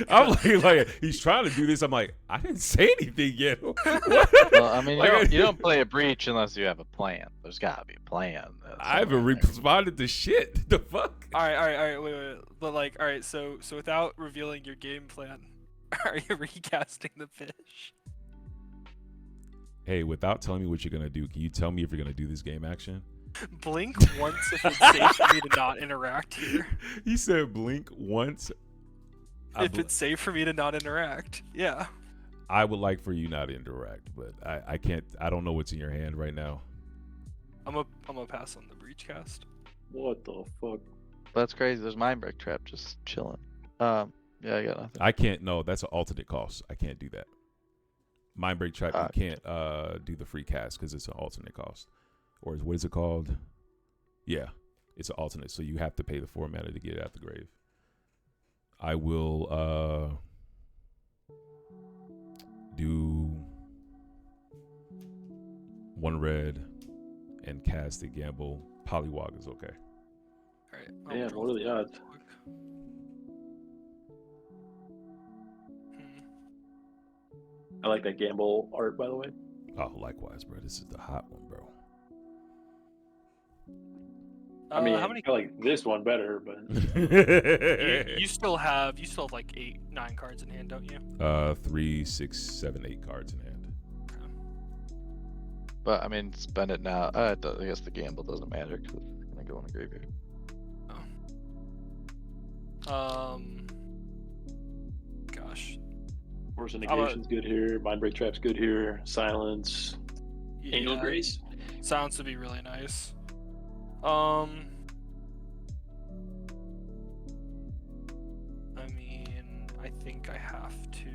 I'm like, he's trying to do this. I'm like, I didn't say anything yet. Well, I mean, you don't play a breach unless you have a plan. There's gotta be a plan. I haven't responded to shit. The fuck? All right, wait. But like, all right, so without revealing your game plan, are you recasting the Fish? Hey, without telling me what you're gonna do, can you tell me if you're gonna do this game action? Blink once if it's safe for me to not interact here. He said blink once. If it's safe for me to not interact, yeah. I would like for you not to interact, but I can't. I don't know what's in your hand right now. I'm gonna pass on the breach cast. What the fuck? That's crazy. There's Mindbreak Trap just chilling. Yeah, I got nothing. I can't. No, that's an alternate cost. I can't do that. Mindbreak Trap. You can't do the free cast because it's an alternate cost. Or what is it called? Yeah, it's an alternate. So you have to pay the 4 mana to get it out the grave. I will do 1 red and cast a gamble. Polywog is okay. All right. Damn, what are the odds? I like that gamble art, by the way. Oh, likewise, bro. This is the hot one, bro. I mean, how many? I like this one better, but You still have like 8-9 cards in hand, don't you? 3, 6, 7, 8 cards in hand. But I mean, spend it now. I guess the gamble doesn't matter because it's gonna go in the graveyard. Gosh. Force of Negation's good here. Mindbreak Trap's good here. Silence. Angel Yeah, Grace. Sounds to be really nice. I mean, I think I have to.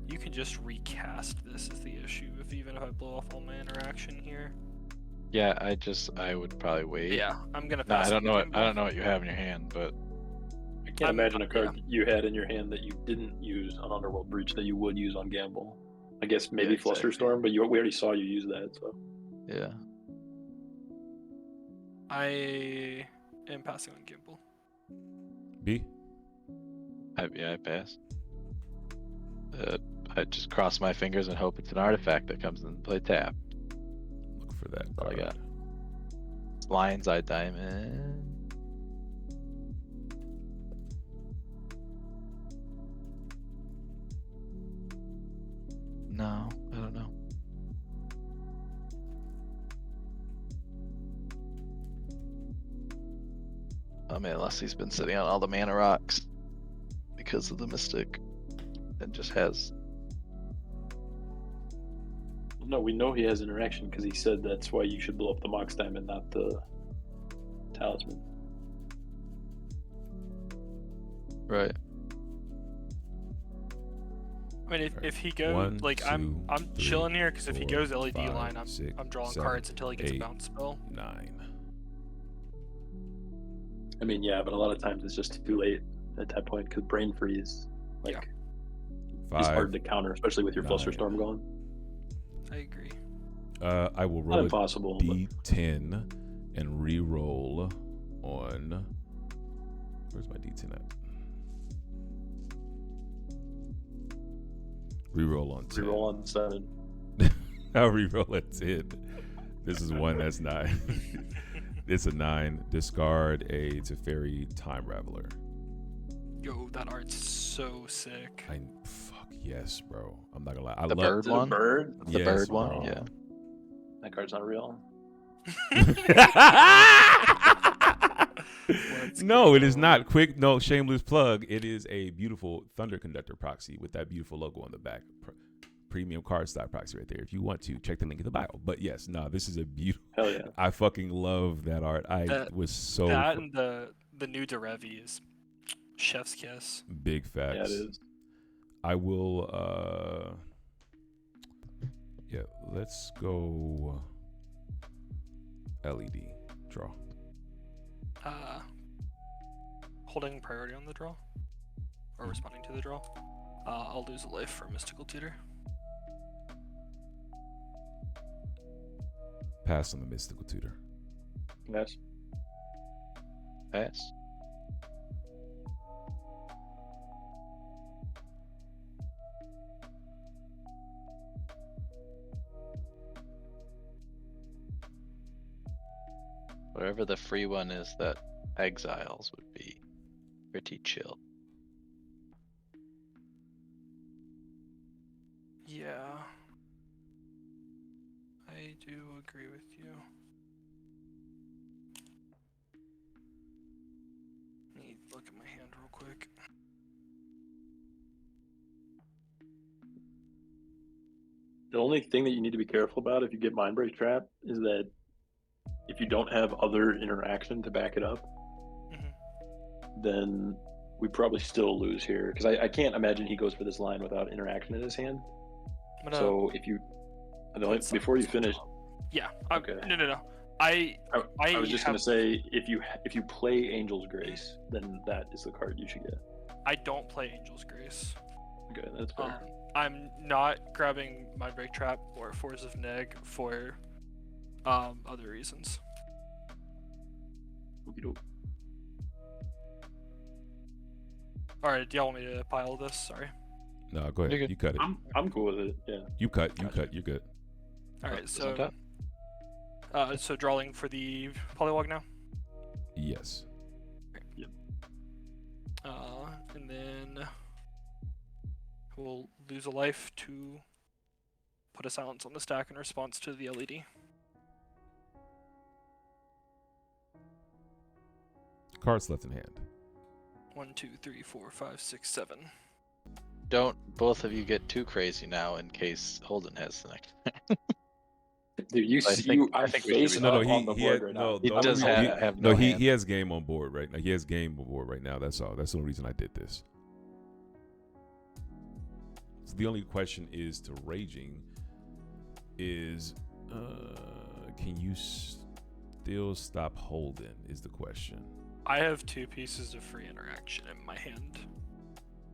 You can just recast this is the issue. Even if I blow off all my interaction here. Yeah, I would probably wait. Yeah, I'm gonna No, pass. I don't on the know. gamble. I don't know what you have in your hand, but I can't imagine a card you had in your hand that you didn't use on Underworld Breach that you would use on Gamble. I guess maybe exactly. Flusterstorm, but we already saw you use that, so. yeah. I am passing on Gimble. B? I pass. I just cross my fingers and hope it's an artifact that comes in play tap. Look for that. All I card. got. Lion's Eye Diamond. No, I don't know. I mean, unless he's been sitting on all the mana rocks because of the Mystic and just has. No, we know he has interaction because he said that's why you should blow up the Mox Diamond, not the Talisman. Right. I mean, if he goes 1, like 2, I'm 3, chilling here because if he 4, goes LED 5, line, 6, I'm drawing 7, cards until he gets 8, a bounce spell. 9. I mean, yeah, but a lot of times it's just too late at that point because Brain Freeze, like, is 5. hard to counter, especially with your 9. Flusterstorm going. I agree. I will Not roll a impossible, but D10 and re-roll on. Where's my D10 at? Reroll on 10. reroll on 7. I'll reroll at 10. This is one that's 9. It's a 9. Discard a Teferi Time Raveler. Yo, that art's so sick. Fuck yes, bro. I'm not gonna lie. I The love bird Is it a one? bird? The Yes, bird one? bro. Yeah. That card's not real. No, it is not. Quick, no, shameless plug. It is a beautiful ThunderConductor proxy with that beautiful logo on the back. premium card stock Proxy right there. If you want to, check the link in the bio. But yes, no, this is a beautiful. Hell yeah. I fucking love that art. I was so That and the new Derevi is chef's kiss. big facts. Yeah, it is. I will. Yeah, let's go. LED draw. Holding priority on the draw, or responding to the draw. I'll lose a life for Mystical Tutor. Pass on the Mystical Tutor. Yes. Pass. Whatever the free one is that exiles would be pretty chill. Yeah, I do agree with you. Let me look at my hand real quick. The only thing that you need to be careful about if you get Mindbreak Trap is that if you don't have other interaction to back it up, then we probably still lose here. Because I can't imagine he goes for this line without interaction in his hand. So if you, before you finish, yeah. Okay. No. I was just gonna say if you play Angel's Grace, then that is the card you should get. I don't play Angel's Grace. Okay, that's fair. I'm not grabbing Mindbreak Trap or Force of Neg for other reasons. Okey-doke. Alright, do y'all want me to pile this? Sorry. No, go ahead. You cut it. I'm cool with it. Yeah. You cut. You're good. Alright, so so drawing for the polywog now? Yes. Yep. And then we'll lose a life to put a silence on the stack in response to the LED. Cards left in hand. 1, 2, 3, 4, 5, 6, 7. Don't both of you get too crazy now in case Holden has the next. Dude, I think we should be no, he on the board right now. He does have no, no he hand. has game on board right now. He has game on board right now. That's all. That's the only reason I did this. So the only question is to Raging is can you still stop Holden is the question. I have 2 pieces of free interaction in my hand.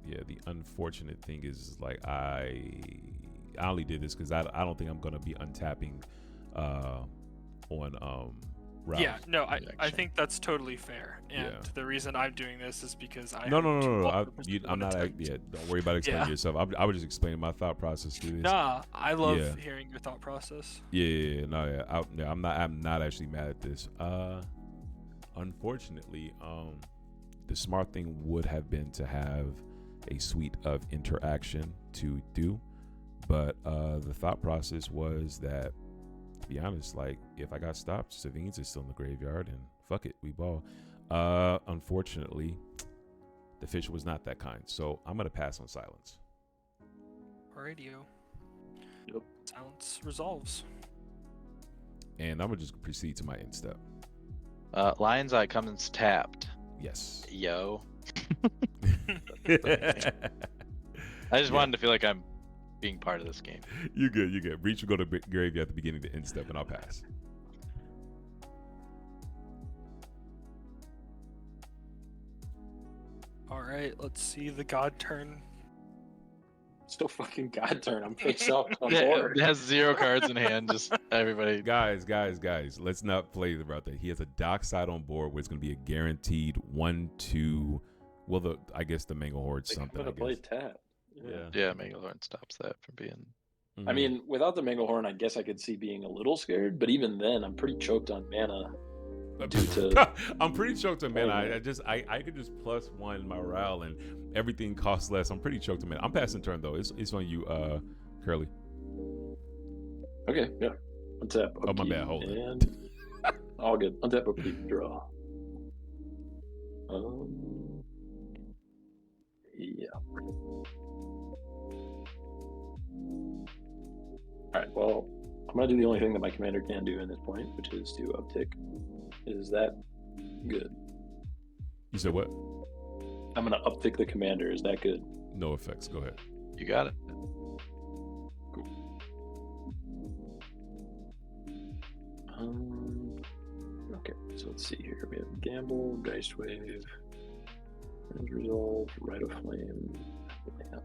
Yeah, the unfortunate thing is like I only did this because I don't think I'm gonna be untapping on RAL. Yeah, no, I think that's totally fair. And the reason I'm doing this is because I No. I'm not. attempt. Yeah, don't worry about explaining yourself. I was just explaining my thought process through this. Nah, I love hearing your thought process. I'm not actually mad at this. Unfortunately, the smart thing would have been to have a suite of interaction to do, but the thought process was that, to be honest, like if I got stopped, Savines is still in the graveyard, and fuck it, we ball. Unfortunately, the fish was not that kind, so I'm gonna pass on silence. Radio. Yep. Silence resolves. And I'm gonna just proceed to my end step. Lion's Eye comes tapped. Yes. Yo. I just wanted to feel like I'm being part of this game. You're good. Breach will go to graveyard at the beginning of the end step, and I'll pass. Alright, let's see the god turn. Still fucking God turn. I'm face up on Yeah, board. it has 0 cards in hand. Just everybody. Guys, let's not play about that. He has a dockside on board where it's going to be a guaranteed 1-2. Well, I guess the Mangle Horde something. Gonna play tap. Yeah, Manglehorn stops that from being. I mean, without the Manglehorn, I guess I could see being a little scared, but even then, I'm pretty choked on mana. I'm pretty choked on mana. I could just +1 my RAL and everything costs less. I'm pretty choked on mana. I'm passing turn though. It's on you, Curly. Okay, yeah. Untap. Oh my bad. Hold it. And all good. Untap, upkeep, draw. Yeah. Alright, well, I'm gonna do the only thing that my commander can do in this point, which is to uptick. Is that good? You said what? I'm gonna uptick the commander. Is that good? No effects. Go ahead. You got it. Okay, so let's see here. We have Gamble, Geist Wave, Range Resolve, Rite of Flame, Land.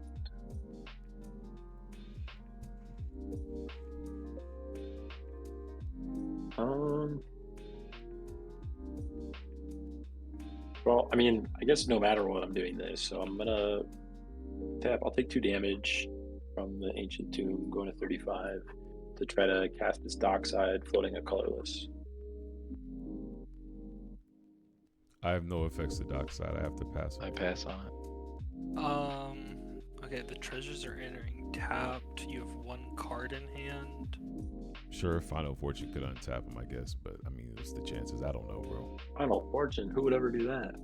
Well, I mean, I guess no matter what, I'm doing this, so I'm gonna tap. I'll take 2 damage from the Ancient Tomb, going to 35 to try to cast this Dockside, floating a colorless. I have no effects to Dockside. I have to pass. I pass on it. Okay, the treasures are entering tapped. You have 1 card in hand. Sure, Final Fortune could untap him, I guess, but I mean, what's the chances? I don't know, bro. Final Fortune? Who would ever do that?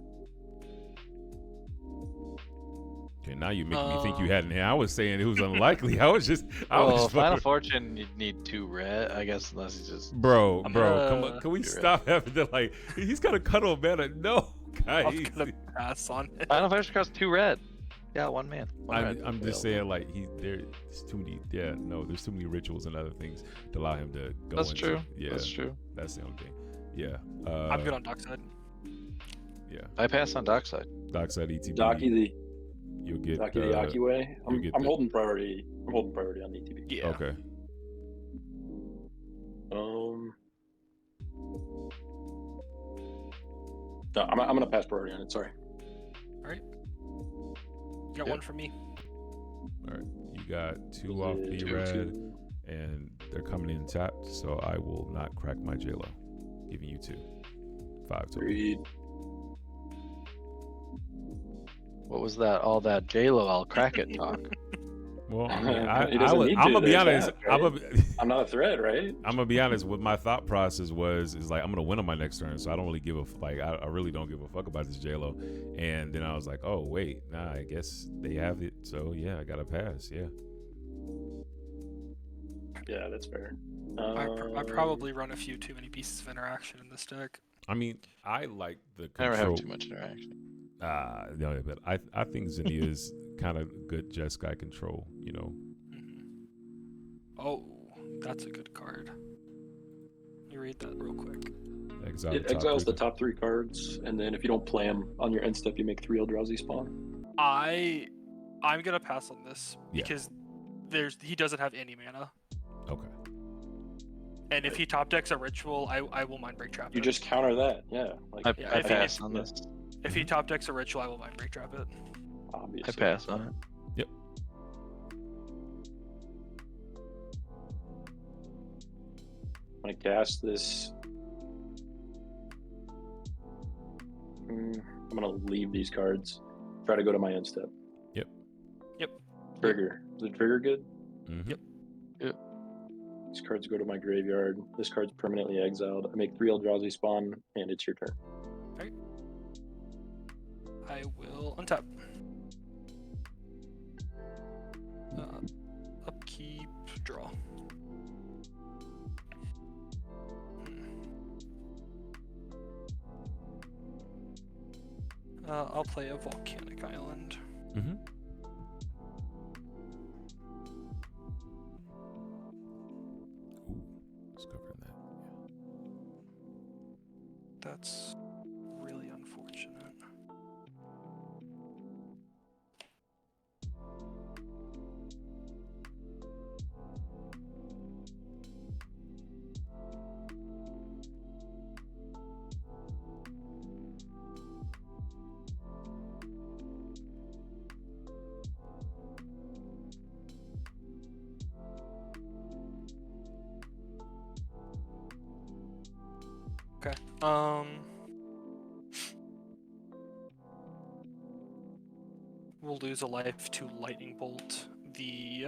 Okay, now you're making me think you had in hand. I was saying it was unlikely. I was just Final fucking- Fortune, you'd need 2 red, I guess, unless he's just. Bro, I'm come gonna- on. Can we You're stop having to like? He's got to cuddle mana. No, guys. I'm gonna pass on it. Final Fortune costs 2 red. Yeah, 1 man. I'm just saying, like there's too many. Yeah, no, there's too many rituals and other things to allow him to go. That's into. true. Yeah, That's true. That's the only thing. Yeah. I'm good on Dockside. Yeah. I pass on Dockside. Dockside ETB. Docky the You'll get. Docky the Aki way. I'm get holding priority. I'm holding priority on ETB. Yeah. Okay. No, I'm gonna pass priority on it. Sorry. You got Yep. 1 from me. All right. You got 2 off the 2, red, 2. and they're coming in tapped, so I will not crack my JLo, giving you 2. 5 total. Agreed. What was that? All that JLo, I'll crack it talk. Well, I mean, He doesn't need I'm to, gonna be there's honest. that, right? I'm not a threat, right? I'm gonna be honest. What my thought process is like I'm gonna win on my next turn, so I don't really give a I really don't give a fuck about this JLo. And then I was like, oh wait, nah, I guess they have it. So yeah, I gotta pass. Yeah. Yeah, that's fair. I probably run a few too many pieces of interaction in this deck. I mean, I like the I never control. have too much interaction. No, but I think Zinnia is kind of good Jeskai control. You know. Oh, that's a good card. Let me read that real quick. Exile It the top exiles the 3. top 3 cards, and then if you don't play them on your end step, you make 3 Eldrazi spawn. I'm gonna pass on this Yeah. because he doesn't have any mana, Okay. and if he top decks a ritual, I will Mindbreak trap You it. just counter that, yeah. Like, I Yeah, pass on this. If he top decks a ritual, I will Mindbreak trap it. obviously. I pass on it. I'm gonna cast this. I'm gonna leave these cards. Try to go to my end step. Yep. Yep. Trigger. Is the trigger good? Mm-hmm. Yep. These cards go to my graveyard. This card's permanently exiled. I make 3 Eldrazi spawn, and it's your turn. I will untap. Upkeep, draw. I'll play a volcanic island. Mm-hmm. Ooh, discovering that. That's really unfortunate. Okay. We'll lose a life to Lightning Bolt the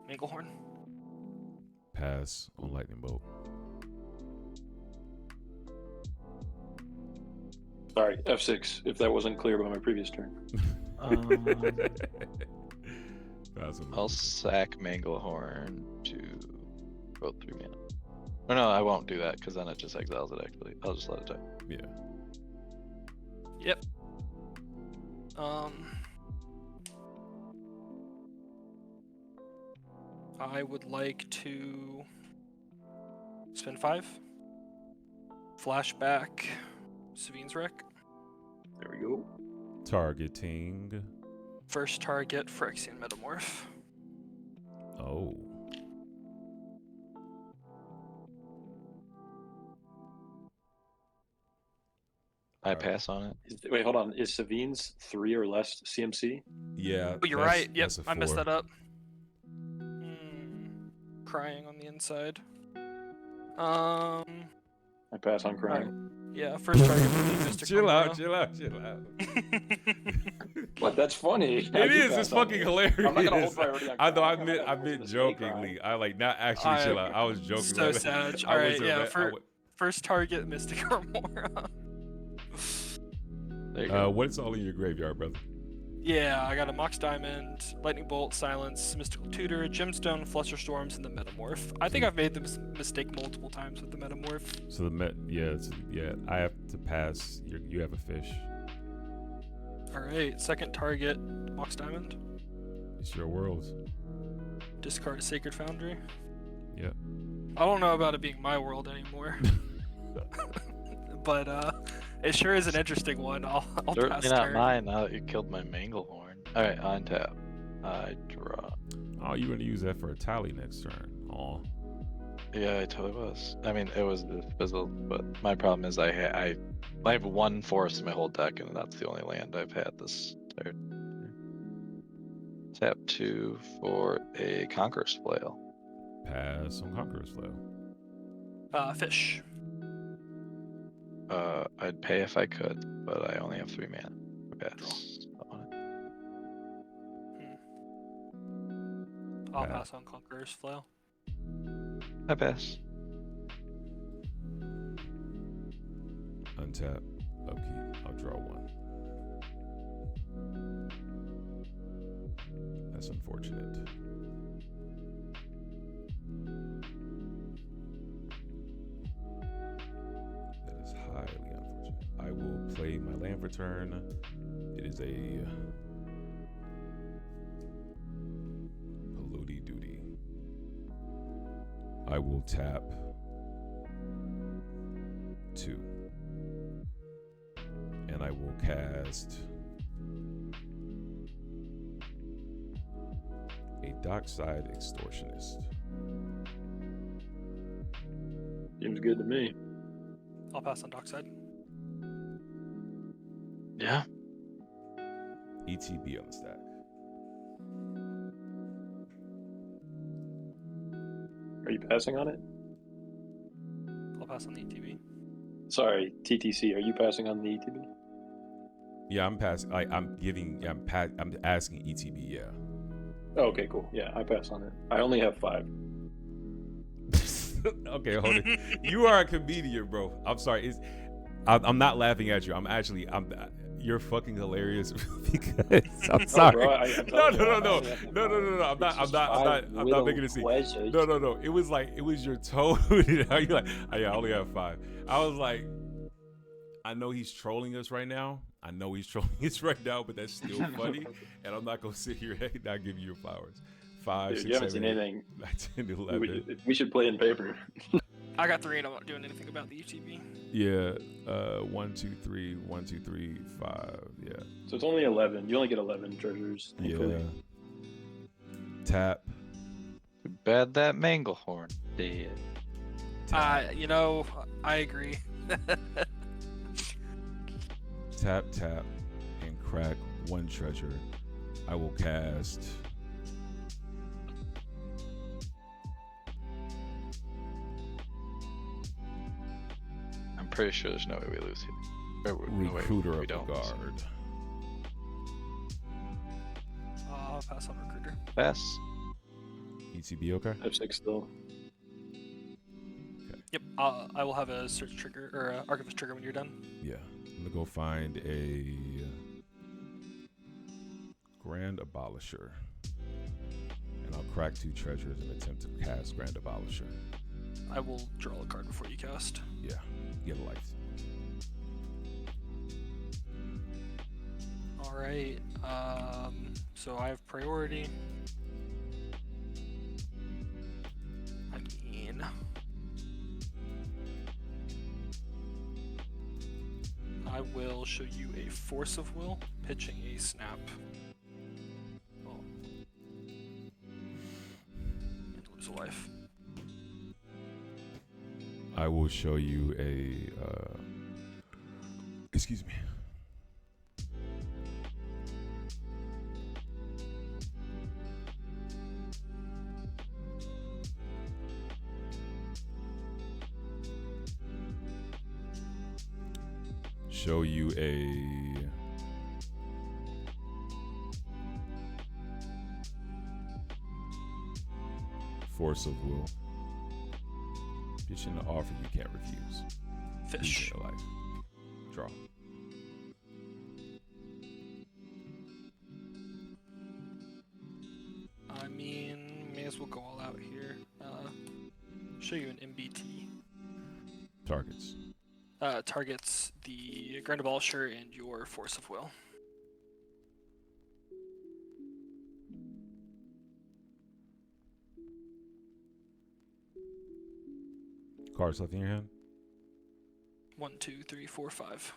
Manglehorn. Pass on Lightning Bolt. Sorry, F6, if that wasn't clear by my previous turn. Pass on I'll sack Manglehorn to both 3 mana. Or no, I won't do that because then it just exiles it. Actually, I'll just let it die. Yeah. Yep. I would like to spend 5. Flashback. Savine's Wreck. There we go. Targeting. First target, Phyrexian Metamorph. Oh. I pass on it. Wait, hold on. Is Savine's 3 or less CMC? Yeah. Oh, you're that's- right. Yep, that's a I messed 4. that up. Crying on the inside. I pass on crying. Yeah, first target would be Mr. Chill out, Conqueror. chill out. What? That's funny. It is. It's fucking hilarious. I'm not gonna hold priority on I know. I crying. meant. I meant jokingly. I like not actually chill out. I was joking. So like, sad. I Alright, wasn't yeah. re- First target, Mystic Armora. There you go. What's all in your graveyard, brother? Yeah, I got a Mox Diamond, Lightning Bolt, Silence, Mystical Tutor, Gemstone, Flusterstorms, and the Metamorph. I think I've made the mistake multiple times with the Metamorph. So yeah. I have to pass. You have a fish. Alright, second target, Mox Diamond. It's your world. Discard a Sacred Foundry. Yep. I don't know about it being my world anymore. But it sure is an interesting one. I'll pass Certainly not turn. mine now that you killed my Manglehorn. Alright, on tap. I draw. Oh, you're gonna use that for Etali next turn. Oh. Yeah, I totally was. I mean, it was fizzled, but my problem is I have 1 forest in my whole deck, and that's the only land I've had this entire. Tap 2 for a Conqueror's Flail. Pass on Conqueror's Flail. Fish. I'd pay if I could, but I only have 3 mana. Pass on it. I'll Yeah. pass on Conqueror's Flail. I pass. Untap. Upkeep. I'll draw 1. That's unfortunate. That is highly unfortunate. I will play my land for turn. It is a Polluti Duty. I will tap 2. And I will cast a Dockside Extortionist. Seems good to me. I'll pass on Dockside. Yeah. ETB on the stack. Are you passing on it? I'll pass on the ETB. Sorry, TTC. Are you passing on the ETB? Yeah, I'm passing. I'm asking ETB. Yeah. Oh, okay, cool. Yeah, I pass on it. I only have 5. Okay, hold it. You are a comedian, bro. I'm sorry. I'm not laughing at you. You're fucking hilarious because I'm sorry. bro, No. I'm not making it seem. No. It was your tone. You're like, oh, yeah, I only have 5. I was like, I know he's trolling us right now. But that's still funny. And I'm not gonna sit here and not give you your flowers. 5, 6, You haven't 7, seen 8, anything. 9, 10, 11. We should play in paper. I got 3 and I'm not doing anything about the ETB. Yeah, 1, 2, 3, 1, 2, 3, 5. Yeah. So it's only 11. You only get 11 treasures. Thankfully. Yeah. Tap. Too bad that Manglehorn dead. Tap. I agree. Tap, and crack 1 treasure. I will cast. I'm pretty sure there's no way we lose here. Recruiter we of the don't. Guard. I'll pass on Recruiter. Pass. ETB, okay? I have 6 still. Yep. I will have a search trigger or a archivist trigger when you're done. Yeah. I'm gonna go find a Grand Abolisher. And I'll Crack 2 treasures and attempt to cast Grand Abolisher. I will draw a card before you cast. Yeah, get a life. Alright, so I have priority. I mean... I will show you a Force of Will, pitching a Snap. Oh. And lose a life. I will show you a, excuse me. Show you a Force of Will. Pitching an offer you can't refuse. Fish. Losing a life. Draw. I mean, may as well go all out here. Show you an MBT. Targets. Targets the Grand Abolisher and your Force of Will. Cards left in your hand. 1, 2, 3, 4, 5.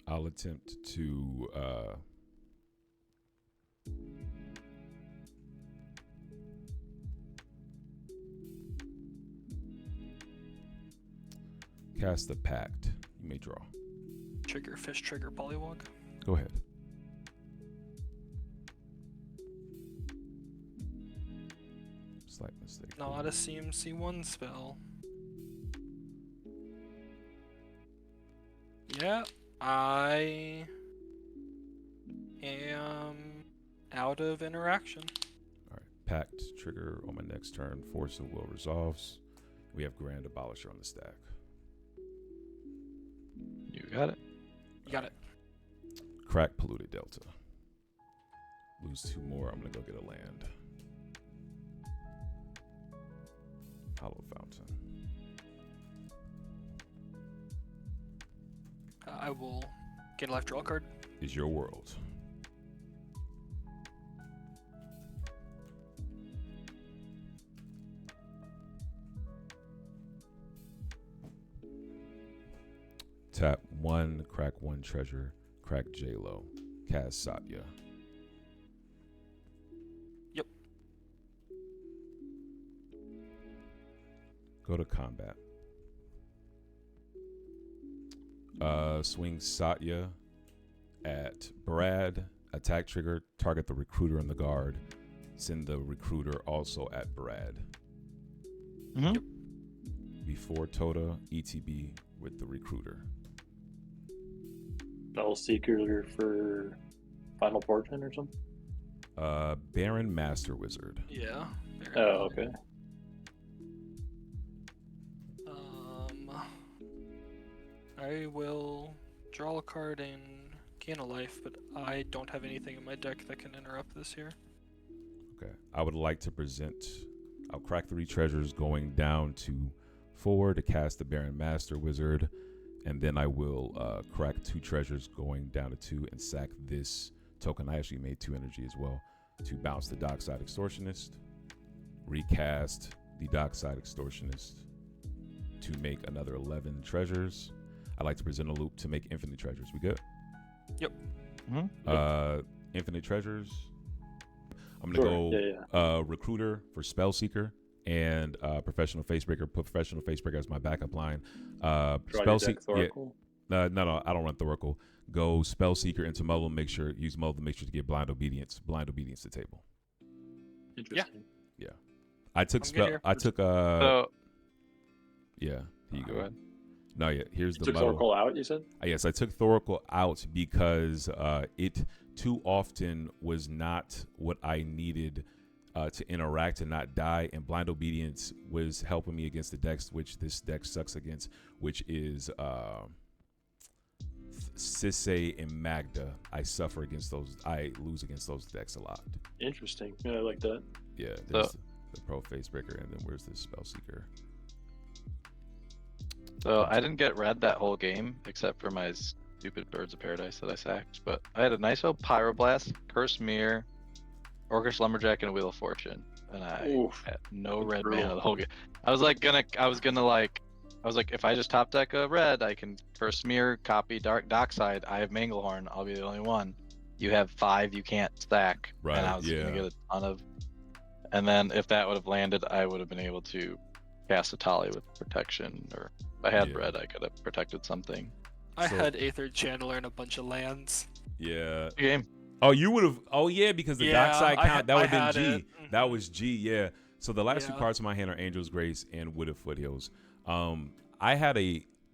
I'll attempt to cast the Pact. You may draw. Trigger, fish, trigger, Polywog. Go ahead. Slight mistake. Not a CMC1 spell. Yeah, I am out of interaction. All right. Pact trigger on my next turn. Force of Will resolves. We have Grand Abolisher on the stack. You got it. You got it. Crack Polluted Delta. Lose 2 more. I'm gonna go get a land. Hollow Fountain. I will get a life draw card. Is your world. Tap 1, crack 1 treasure, crack J-Lo. Cast Satya. Yep. Go to combat. Swing Satya at Brad. Attack trigger. Target the recruiter and the guard. Send the recruiter also at Brad. Mm-hmm. Yep. Before Tota, ETB with the recruiter. Null Seeker for Final Portent or something? Baron Master Wizard. Yeah. Oh, okay. I will draw a card and gain a life, but I don't have anything in my deck that can interrupt this here. Okay. I would like to present. I'll crack 3 treasures going down to 4 to cast the Baron Master Wizard. And then I will crack 2 treasures going down to 2 and sack this token. I actually made 2 energy as well to bounce the Dockside Extortionist. Recast the Dockside Extortionist to make another 11 treasures. I like to present a loop to make infinite treasures. We good? Yep. Mm-hmm. Infinite treasures. I'm going to go Recruiter for Spellseeker and Professional Facebreaker. Put Professional Facebreaker as my backup line. Spellseeker. Yeah. No, I don't run Thoracle. Go Spellseeker into Mulled. Use Mulled to make sure to get Blind Obedience to table. Interesting. Yeah. I took yeah. Here you go. ahead. No, yeah. Here's You the took Mulled. Oracle out, you said? Yes, I took Thoracle out because it too often was not what I needed to interact and not die, and Blind Obedience was helping me against the decks, which this deck sucks against, which is Sisay and Magda, I suffer against those. I lose against those decks a lot. Interesting. Yeah, I like that. Yeah, there's the Pro Facebreaker, and then where's the Spellseeker? So I didn't get red that whole game, except for my stupid Birds of Paradise that I sacked. But I had a nice old Pyroblast, Curse Mirror, Orcish Lumberjack, and a Wheel of Fortune, and I had no red mana the whole game. I was like, if I just top deck a red, I can Curse Mirror, copy Dockside. I have Manglehorn. I'll be the only one. You have 5 you can't stack, Right, and I was gonna get a ton of. And then if that would have landed, I would have been able to cast Etali with protection, or if I had red, I could have protected something. I had Aether Channeler and a bunch of lands. Yeah. Game. Oh, you would have. Oh, yeah, because the Dockside count, that would have been G. Mm-hmm. That was G, yeah. So the last 2 cards in my hand are Angel's Grace and Wooded Foothills. I had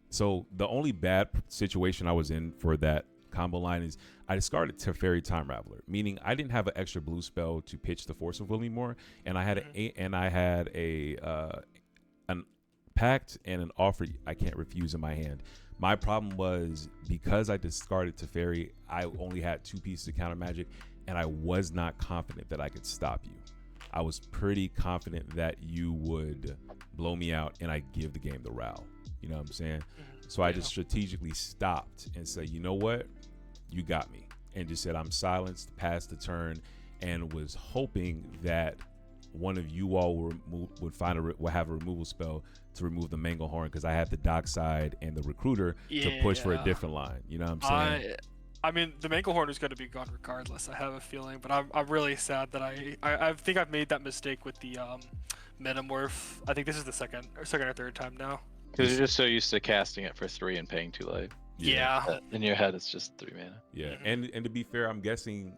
so the only bad situation I was in for that combo line is I discarded Teferi Time Raveler, meaning I didn't have an extra blue spell to pitch the Force of Will anymore, and I had an Pact and an Offer I can't refuse in my hand. My problem was because I discarded Teferi, I only had 2 pieces of counter magic, and I was not confident that I could stop you. I was pretty confident that you would blow me out and I give the game the RAL. You know what I'm saying? So I just strategically stopped and said, you know what? You got me. And just said, I'm silenced, passed the turn, and was hoping that one of you all would have a removal spell to remove the Manglehorn, because I had the Dockside and the Recruiter to push for a different line. You know what I'm saying? I mean, the Manglehorn is going to be gone regardless, I have a feeling, but I'm really sad that I think I've made that mistake with the Metamorph. I think this is the second or third time now. Because you're just so used to casting it for 3 and paying 2 life. Yeah. In your head, it's just 3 mana. Yeah, and to be fair, I'm guessing,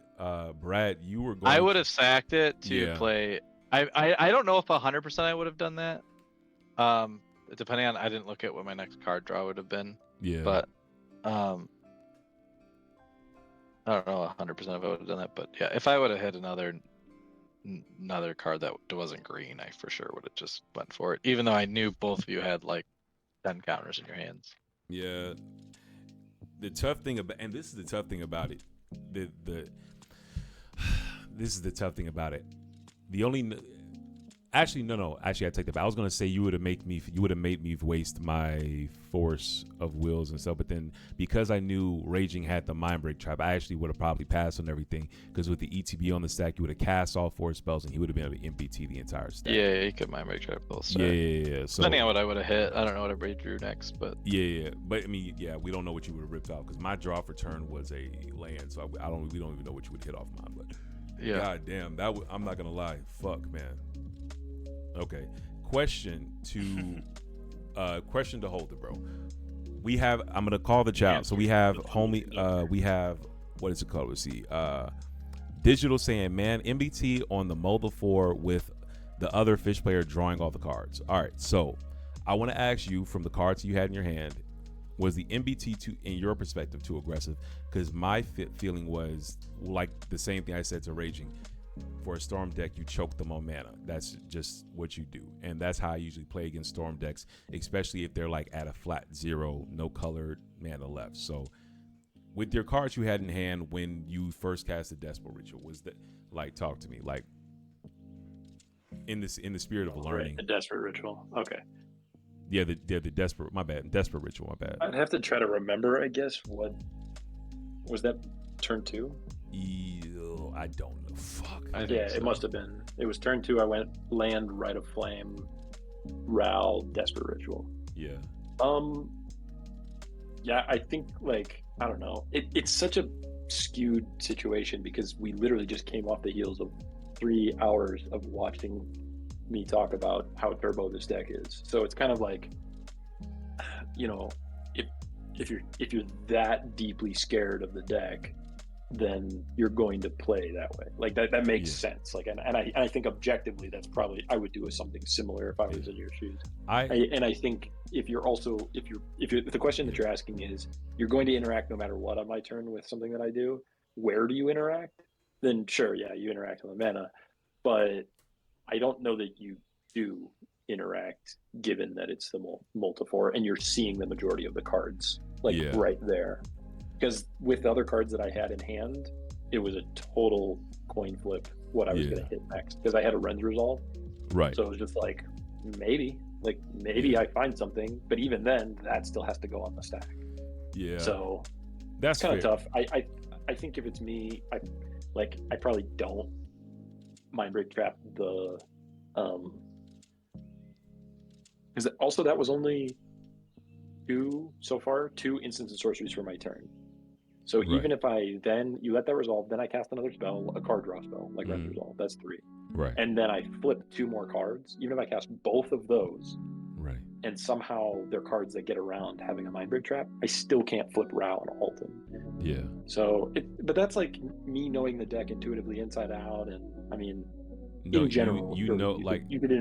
Brad, you were going. I would have sacked it to play. I don't know if 100% I would have done that. Depending on, I didn't look at what my next card draw would have been. Yeah. But I don't know 100% if I would have done that. But yeah, if I would have hit another card that wasn't green, I for sure would have just went for it. Even though I knew both of you had like 10 counters in your hands. Yeah. The tough thing about, and this is the tough thing about it. This is the tough thing about it. The only, actually, no. Actually, I take that back. I was gonna say you would have made me waste my Force of Wills and stuff, but then because I knew Raging had the Mindbreak trap, I actually would have probably passed on everything, because with the ETB on the stack, you would have cast all 4 spells and he would have been able to MPT the entire stack. Yeah, you could Mindbreak trap both. Yeah. So depending on what I would have hit, I don't know what I drew next, but yeah. But I mean, yeah, we don't know what you would have ripped off, because my draw for turn was a land, so we don't even know what you would hit off mine. But yeah, god damn, I'm not gonna lie, fuck, man. Okay, question to Holder, bro. I'm gonna call the chat. So we have we have, what is it called? Let's see. Digital saying, man, MBT on the Molda 4 with the other fish player drawing all the cards. All right, so I want to ask you, from the cards you had in your hand, was the MBT in your perspective too aggressive? Because my feeling was like the same thing I said to Raging. For a Storm deck, you choke them on mana. That's just what you do, and that's how I usually play against Storm decks, especially if they're like at a flat 0, no colored mana left. So with your cards you had in hand when you first cast the Desperate Ritual, was that, like, talk to me, like, in the spirit of learning. The Desperate Ritual. Okay. Yeah, the Desperate, my bad. Desperate Ritual, my bad. I'd have to try to remember, I guess, what was that, turn 2? I don't know. Fuck. It must have been. It was turn 2. I went land, Rite of Flame, RAL, Desperate Ritual. Yeah. Yeah, I think, like, I don't know. It's such a skewed situation, because we literally just came off the heels of 3 hours of watching me talk about how turbo this deck is. So it's kind of like, you know, if you're that deeply scared of the deck, then you're going to play that way. Like that makes sense. Like, and I think objectively, that's probably, I would do something similar if I was in your shoes. I think if the question that you're asking is, you're going to interact no matter what on my turn with something that I do, where do you interact? Then sure, yeah, you interact on the mana, but I don't know that you do interact, given that it's the multifor and you're seeing the majority of the cards right there. because with the other cards that I had in hand, it was a total coin flip what I was going to hit next, because I had a Ren's Resolve. Right. So it was just like, maybe I find something, but even then, that still has to go on the stack. Yeah. So that's kind of tough. I think if it's me, I probably don't Mindbreak trap the because also that was only two instants and sorceries for my turn. So even if you let that resolve, then I cast another spell, a card draw spell, like Ren's Resolve, that's 3. Right. And then I flip 2 more cards. Even if I cast both of those, right, and somehow they're cards that get around having a Mindbreak trap, I still can't flip RAL and Alton. Yeah. So, but that's like me knowing the deck intuitively inside out, and I mean, no, in general, you could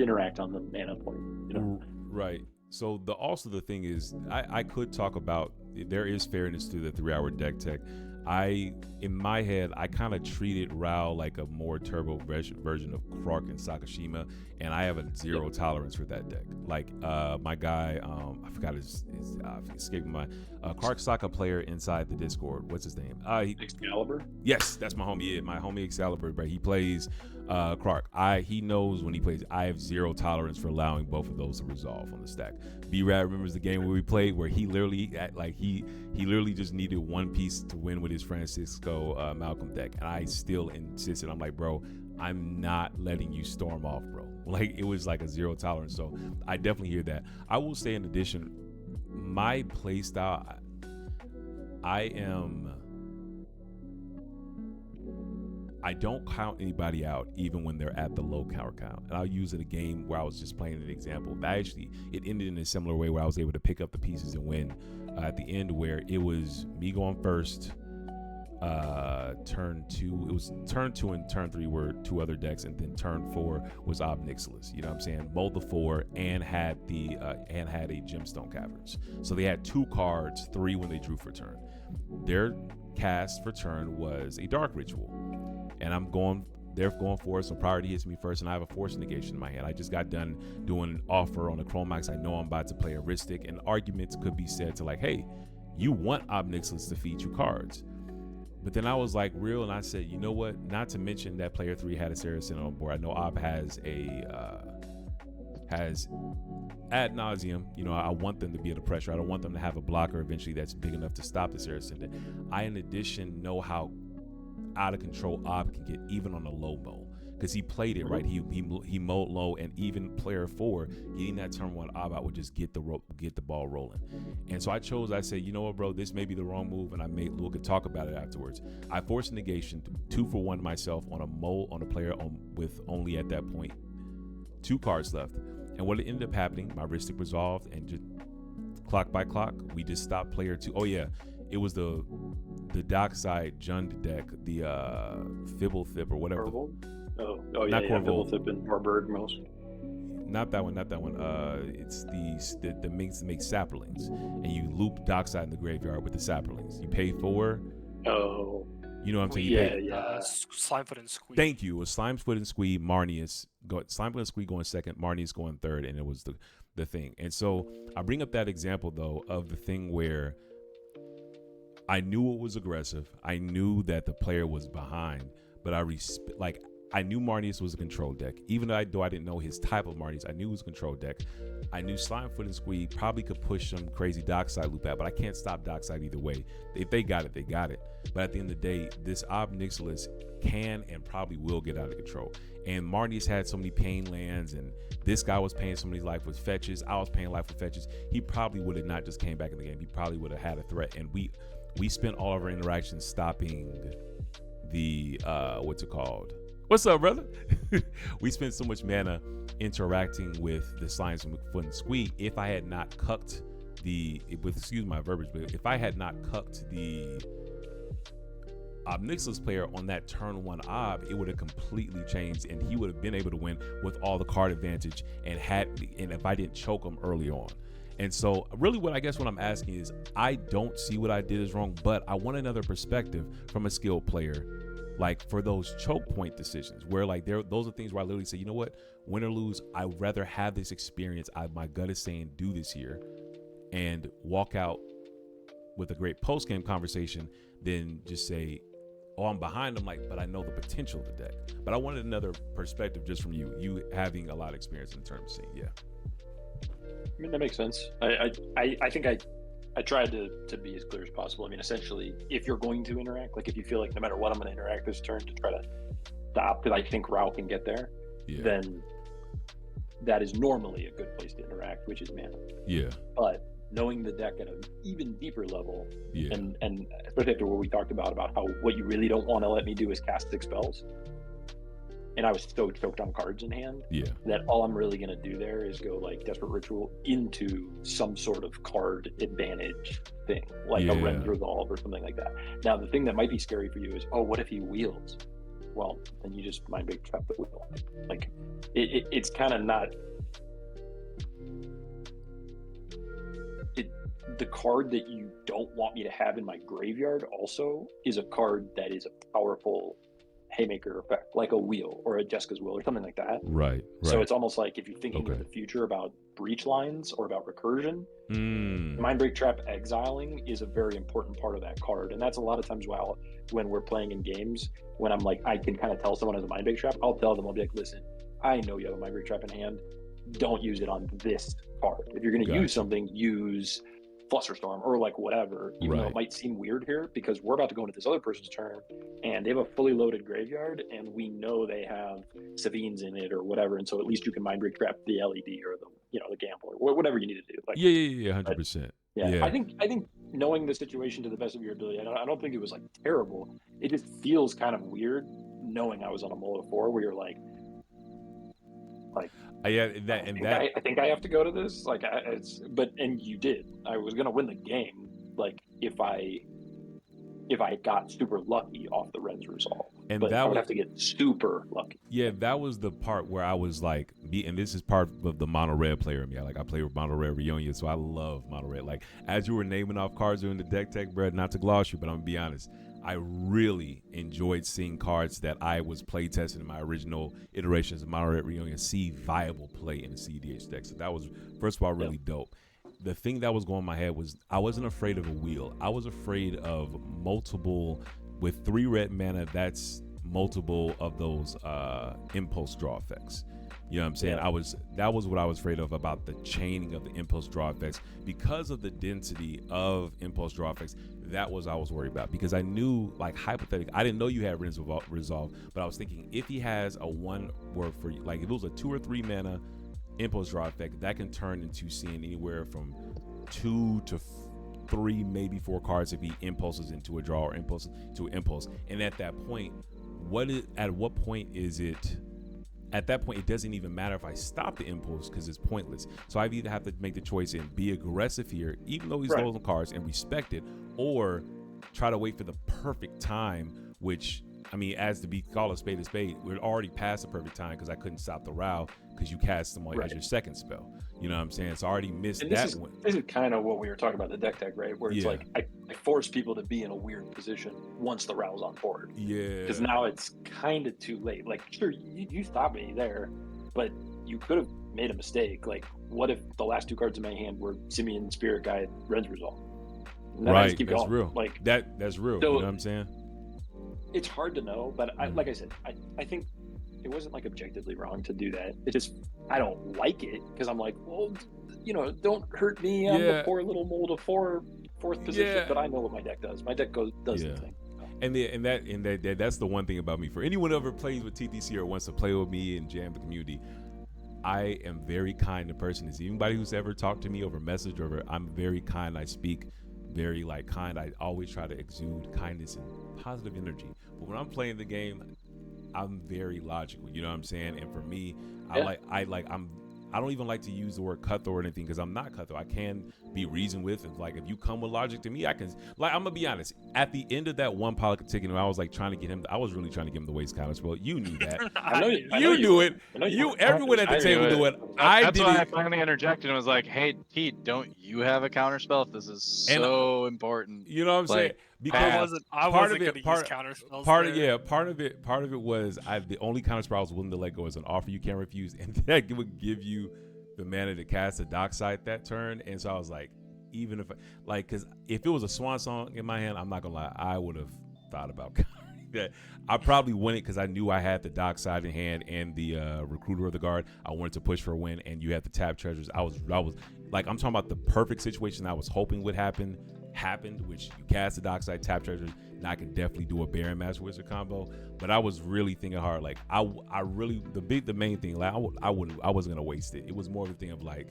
interact on the mana point, you know? Right. So the thing is, I could talk about, there is fairness to the 3-hour deck tech. In my head, I kind of treated RAL like a more turbo version of Clark and Sakashima, and I have a zero tolerance for that deck. Like my guy, I forgot his escaping my Clark Saka player inside the Discord. What's his name? Excalibur. Yes, that's my homie. Yeah, my homie Excalibur. But he plays Clark. He knows when he plays. I have zero tolerance for allowing both of those to resolve on the stack. B-Rad remembers the game where we played, where he literally just needed one piece to win with his Francisco Malcolm deck, and I still insisted. I'm like, bro, I'm not letting you storm off, bro. Like, it was like a zero tolerance. So I definitely hear that. I will say, in addition, my play style, I don't count anybody out even when they're at the low counter count. And I'll use it a game where I was just playing an example. It ended in a similar way where I was able to pick up the pieces and win at the end, where it was me going first, turn 2. It was turn 2 and turn 3 were 2 other decks, and then turn 4 was Ob Nixilis. You know what I'm saying? Mulled the 4 and had a Gemstone Caverns. So they had 2 cards, 3 when they drew for turn. Their cast for turn was a Dark Ritual. And they're going for it, so priority hits me first, and I have a Force Negation in my hand. I just got done doing an offer on the Chromax. I know I'm about to play a Ristic, and arguments could be said to like, hey, you want Ob Nixilis to feed you cards. But then I was like real, and I said, you know what? Not to mention that player 3 had a Saracen on board. I know Ob has ad nauseum. You know, I want them to be under pressure. I don't want them to have a blocker eventually that's big enough to stop the Saracen. I, in addition, know how out of control Ob can get even on a low mold, because he played it right. He mowed low, and even player 4 getting that turn 1 Ob out would just get the ball rolling. And so I said, you know what, bro, this may be the wrong move, and we could talk about it afterwards. I forced negation 2 for 1 myself on a mold on a player with only at that point 2 cards left. And what ended up happening, my Ristic resolved, and just clock by clock, we just stopped player 2. Oh yeah, it was the Dockside Jund deck, the Fibblethip or whatever. Not Fibblethip and Warbird most. Not that one. It's the makes saplings, and you loop Dockside in the graveyard with the saplings. You pay 4. Oh. You know what I'm saying? Slimefoot and Squee. Thank you. It was Slimefoot and Squee, Slimefoot and Squee going second, Marnius going third, and it was the thing. And so I bring up that example though of the thing where I knew it was aggressive. I knew that the player was behind, but I knew Marnius was a control deck. Even though I didn't know his type of Marnius, I knew it was a control deck. I knew Slimefoot and Squee probably could push some crazy Dockside loop out, but I can't stop Dockside either way. If they got it, they got it. But at the end of the day, this Ob Nixilis can and probably will get out of control. And Marnius had so many pain lands, and this guy was paying so many life with fetches. I was paying life with fetches. He probably would have not just came back in the game. He probably would have had a threat. And we spent all of our interactions stopping the what's it called? What's up, brother? We spent so much mana interacting with the Slimefoot and Squee. If I had not cucked excuse my verbiage, but if I had not cucked the Ob Nixilis player on that turn 1 Ob, it would have completely changed, and he would have been able to win with all the card advantage, and if I didn't choke him early on. And so really what I'm asking is, I don't see what I did as wrong, but I want another perspective from a skilled player, like for those choke point decisions where like those are things where I literally say, you know what, win or lose, I'd rather have this experience. My gut is saying do this here, and walk out with a great post game conversation than just say, "Oh, I'm behind." I'm like, but I know the potential of the deck. But I wanted another perspective just from you having a lot of experience in terms of scene. Yeah. I mean, that makes sense. I think I tried to be as clear as possible. I mean, essentially, if you're going to interact, like if you feel like no matter what I'm going to interact this turn to try to stop, because I think RAL can get there, then that is normally a good place to interact, which is mana. Yeah. But knowing the deck at an even deeper level, and especially after what we talked about how what you really don't want to let me do is cast 6 spells. And I was so choked on cards in hand that all I'm really going to do there is go like Desperate Ritual into some sort of card advantage thing, like a Rend Resolve or something like that. Now, the thing that might be scary for you is, oh, what if he wheels? Well, then you just Mindbreak trap the wheel. Like, it's kind of not... The card that you don't want me to have in my graveyard also is a card that is a powerful haymaker effect, like a wheel or a Jessica's Will or something like that. Right. So it's almost like if you're thinking in the future about breach lines or about recursion, Mindbreak Trap exiling is a very important part of that card. And that's a lot of times when we're playing in games, when I'm like, I can kind of tell someone has a Mindbreak Trap, I'll tell them, I'll be like, listen, I know you have a Mindbreak Trap in hand. Don't use it on this card. If you're going to use something, use Flusterstorm or like whatever, even though it might seem weird here, because we're about to go into this other person's turn and they have a fully loaded graveyard and we know they have Savines in it or whatever, and so at least you can Mindbreak Trap the LED or the gamble or whatever you need to do. Like, 100%. I think knowing the situation to the best of your ability, I don't think it was like terrible. It just feels kind of weird knowing I was on a mulled 4 where you're like I think I have to go to this. Like, and you did. I was gonna win the game. Like, if I got super lucky off the Rends Resolve, but I would have to get super lucky. Yeah, that was the part where I was like, and this is part of the mono red player in me. I play with mono red Reunion, so I love mono red. Like, as you were naming off cards during the deck tech, bro, not to gloss you, but I'm gonna be honest. I really enjoyed seeing cards that I was play testing in my original iterations of Mono Red Reunion see viable play in the cEDH deck. So that was, first of all, really dope. The thing that was going in my head was I wasn't afraid of a wheel. I was afraid of multiple, with 3 red mana, that's multiple of those impulse draw effects. You know what I'm saying? That was what I was afraid of about the chaining of the impulse draw effects. Because of the density of impulse draw effects, that was I was worried about. Because I knew, like, hypothetically, I didn't know you had Rends Resolve, but I was thinking if he has a 1 word for you, like if it was a 2 or 3 mana impulse draw effect, that can turn into seeing anywhere from 2 to 3, maybe 4 cards if he impulses into a draw or impulses to impulse. And at that point, at that point, it doesn't even matter if I stop the impulse because it's pointless. So I either have to make the choice and be aggressive here, even though he's low on cards, and respect it, or try to wait for the perfect time, which, I mean, as to be called a spade, we're already past the perfect time because I couldn't stop the RAL because you cast them as your second spell. You know what I'm saying? So I already missed that one. This is kind of what we were talking about the deck tech, right? Where it's like I force people to be in a weird position once the RAL's on board. Yeah. Because now it's kind of too late. Like, sure, you stopped me there, but you could have made a mistake. Like, what if the last 2 cards in my hand were Simeon Spirit Guide Rends Resolve? Right, that's real. Like that's real. So, you know what I'm saying? It's hard to know, but like I said, I think it wasn't like objectively wrong to do that. It just, I don't like it because I'm like, well, don't hurt me. I'm the poor little mold of fourth position, but I know what my deck does. My deck does the thing. And that's the one thing about me. For anyone who ever plays with TTC or wants to play with me and jam the community, I am very kind in person. Is anybody who's ever talked to me over message or I'm very kind. I speak very kind. I always try to exude kindness and positive energy. But when I'm playing the game, I'm very logical. You know what I'm saying? And for me, I don't even like to use the word cutthroat or anything because I'm not cutthroat. I can be reasoned with. If you come with logic to me, I can. Like, I'm gonna be honest. At the end of that one politic ticket, I was like trying to get him. I was really trying to get him the waste counter spell. You knew that. I know you knew it. Everyone at the table knew it. That's why I finally interjected and was like, "Hey, Pete, don't you have a counter spell? This is so important." You know what I'm saying? Because I wasn't going to use counter spells. Part of it was the only counter spell I was willing to let go is an offer you can't refuse, and that would give you the mana to cast a Dockside that turn. And so I was like, even if because if it was a swan song in my hand, I'm not gonna lie, I would have thought about that. I probably won it because I knew I had the dockside in hand and the recruiter of the guard. I wanted to push for a win, and you had the tap treasures. I was like, I'm talking about the perfect situation I was hoping would happened, which you cast the dockside, tap treasures, and I can definitely do a Baron Master Wizard combo. But I was really thinking hard, like I really the main thing, like I wasn't gonna waste it. It was more of a thing of like,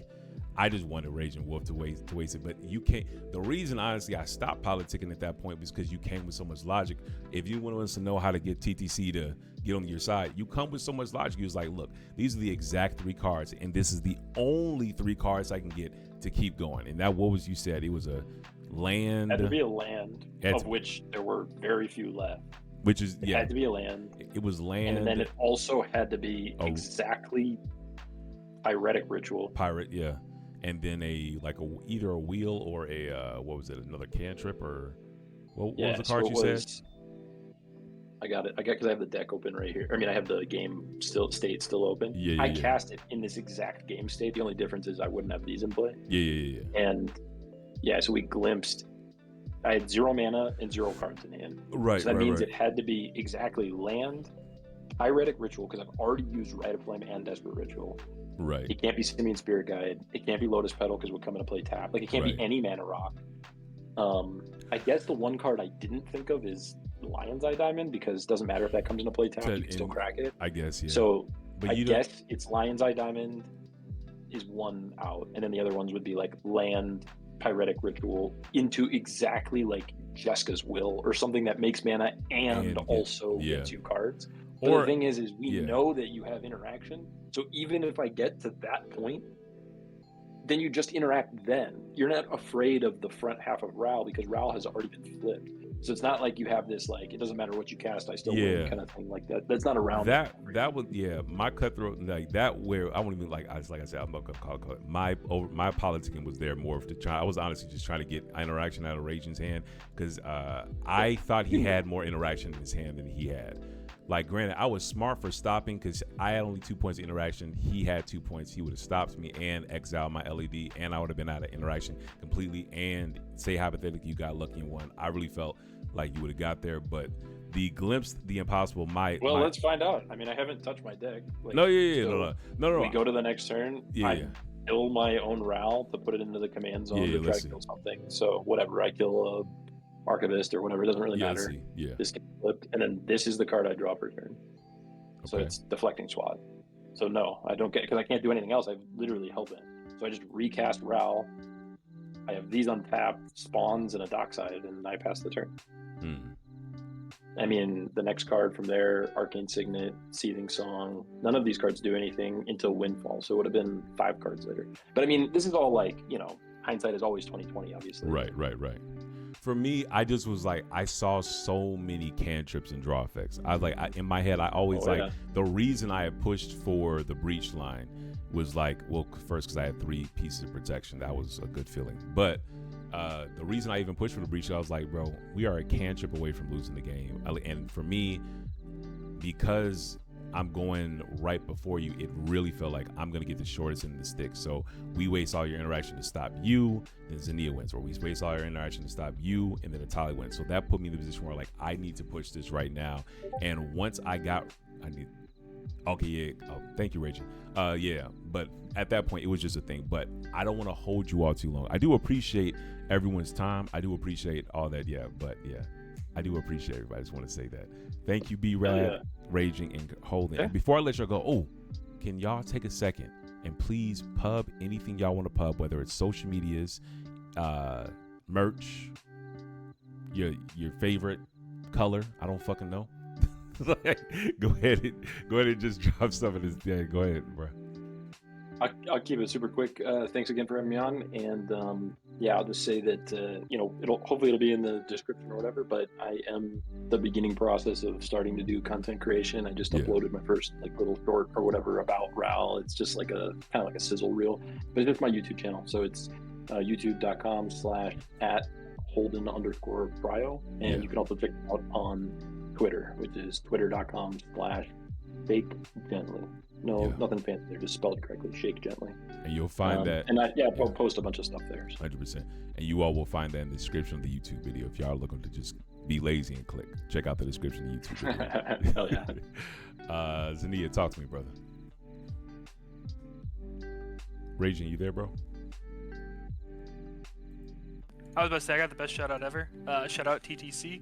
I just wanted Raging Wolf to waste it, but you can't. The reason, honestly, I stopped politicking at that point was because you came with so much logic. If you want us to know how to get TTC to get on your side, you come with so much logic. You was like, look, these are the exact 3 cards, and this is the only 3 cards I can get to keep going. And that, what was you said? It was a land. It had to be a land, of which there were very few left. Which is it had to be a land. It was land, and then it also had to be exactly Pyretic Ritual. Pirate, yeah. And then either a wheel or a what was it? Another cantrip or what was the card you said? I got it. Because I have the deck open right here. I mean, I have the game state still open. Yeah, I cast it in this exact game state. The only difference is I wouldn't have these in play. Yeah. And so we glimpsed. I had 0 mana and 0 cards in hand. Right. So that means it had to be exactly land, Pyretic Ritual, because I've already used Rite of Flame and Desperate Ritual. Right. It can't be Simian Spirit Guide. It can't be Lotus Petal because we're coming to play tap. Like, it can't be any mana rock. I guess the one card I didn't think of is Lion's Eye Diamond, because it doesn't matter if that comes into play tap, you can still crack it. I guess, yeah. So I guess it's Lion's Eye Diamond is one out, and then the other ones would be like land, Pyretic Ritual into exactly like Jeska's Will or something that makes mana and also gets you cards. But the thing is we know that you have interaction. So even if I get to that point, then you just interact then. You're not afraid of the front half of RAL because RAL has already been flipped. So it's not like you have this, like, it doesn't matter what you cast, I still win kind of thing like that. That's not around. That was, my cutthroat, like that, where I won't even, like I said, I'm not going to call it. My politicking was there more to try. I was honestly just trying to get interaction out of Raging's hand because I thought he had more interaction in his hand than he had. Like, granted, I was smart for stopping because I had only 2 points of interaction. He had 2 points. He would have stopped me and exiled my LED, and I would have been out of interaction completely. And say hypothetically you got lucky and won. I really felt like you would have got there, but the glimpse, the impossible might. Well, let's find out. I mean, I haven't touched my deck. Like, no. We go to the next turn. I kill my own RAL to put it into the command zone to try to kill something. So whatever, I kill a Archivist or whatever, it doesn't really matter. This gets flipped, and then this is the card I draw per turn. So it's Deflecting Swat. So no, I don't get, because I can't do anything else. I've literally held it. So I just recast RAL. I have these untapped, spawns, and a dockside, and I pass the turn. I mean, the next card from there, Arcane Signet, Seething Song, none of these cards do anything until Windfall, so it would have been 5 cards later. But I mean, this is all like, hindsight is always 20/20, obviously. Right. For me, I just was like, I saw so many cantrips and draw effects. I was like, in my head, I always the reason I had pushed for the breach line was like, well, first because I had 3 pieces of protection. That was a good feeling. But the reason I even pushed for the breach, I was like, bro, we are a cantrip away from losing the game. And for me, because I'm going right before you, it really felt like I'm going to get the shortest end of the stick. So we waste all your interaction to stop you, then Zinnia wins. Or we waste all your interaction to stop you, and then Etali wins. So that put me in the position where, like, I need to push this right now. And once thank you, Rachel. But at that point, it was just a thing. But I don't want to hold you all too long. I do appreciate everyone's time. I do appreciate all that, I do appreciate everybody. I just want to say that. Thank you, B-Rad, Raging, and Holding. And before I let y'all go, can y'all take a second and please pub anything y'all want to pub, whether it's social medias, merch, your favorite color. I don't fucking know. Go ahead and just drop stuff in this day. Go ahead, bro. I'll keep it super quick. Thanks again for having me on, and I'll just say that hopefully it'll be in the description or whatever. But I am the beginning process of starting to do content creation. I just uploaded my first little short or whatever about RAL. It's just like a kind of like a sizzle reel, but it's just my YouTube channel. So it's youtube.com/@Holden_Bryo, and you can also check it out on Twitter, which is twitter.com/FakeGently. Nothing fancy. They're just spelled correctly. Shake gently. And you'll find that. And I'll post a bunch of stuff there. So. 100%. And you all will find that in the description of the YouTube video. If y'all are looking to just be lazy and click, check out the description of the YouTube video. Hell yeah. Zinnia, talk to me, brother. Raging, you there, bro? I was about to say I got the best shout out ever. Shout out TTC.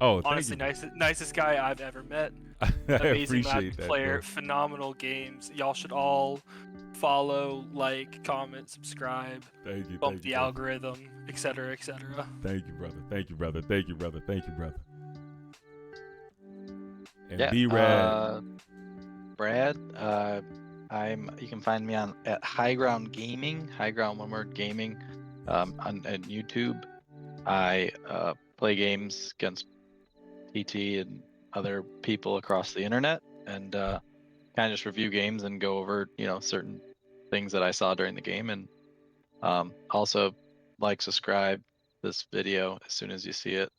Oh, thank honestly, you. nicest guy I've ever met. I Amazing appreciate that, player, bro. phenomenal games. Y'all should all follow, like, comment, subscribe, Thank you. bump thank the you, brother. algorithm, etc., etc. Thank you, brother. Thank you, brother. Thank you, brother. Thank you, brother. And Yeah, B-Rad. Brad, you can find me at High Ground Gaming, High Ground one word gaming, on YouTube. I play games against TT and other people across the internet, and kind of just review games and go over certain things that I saw during the game, and also subscribe this video as soon as you see it.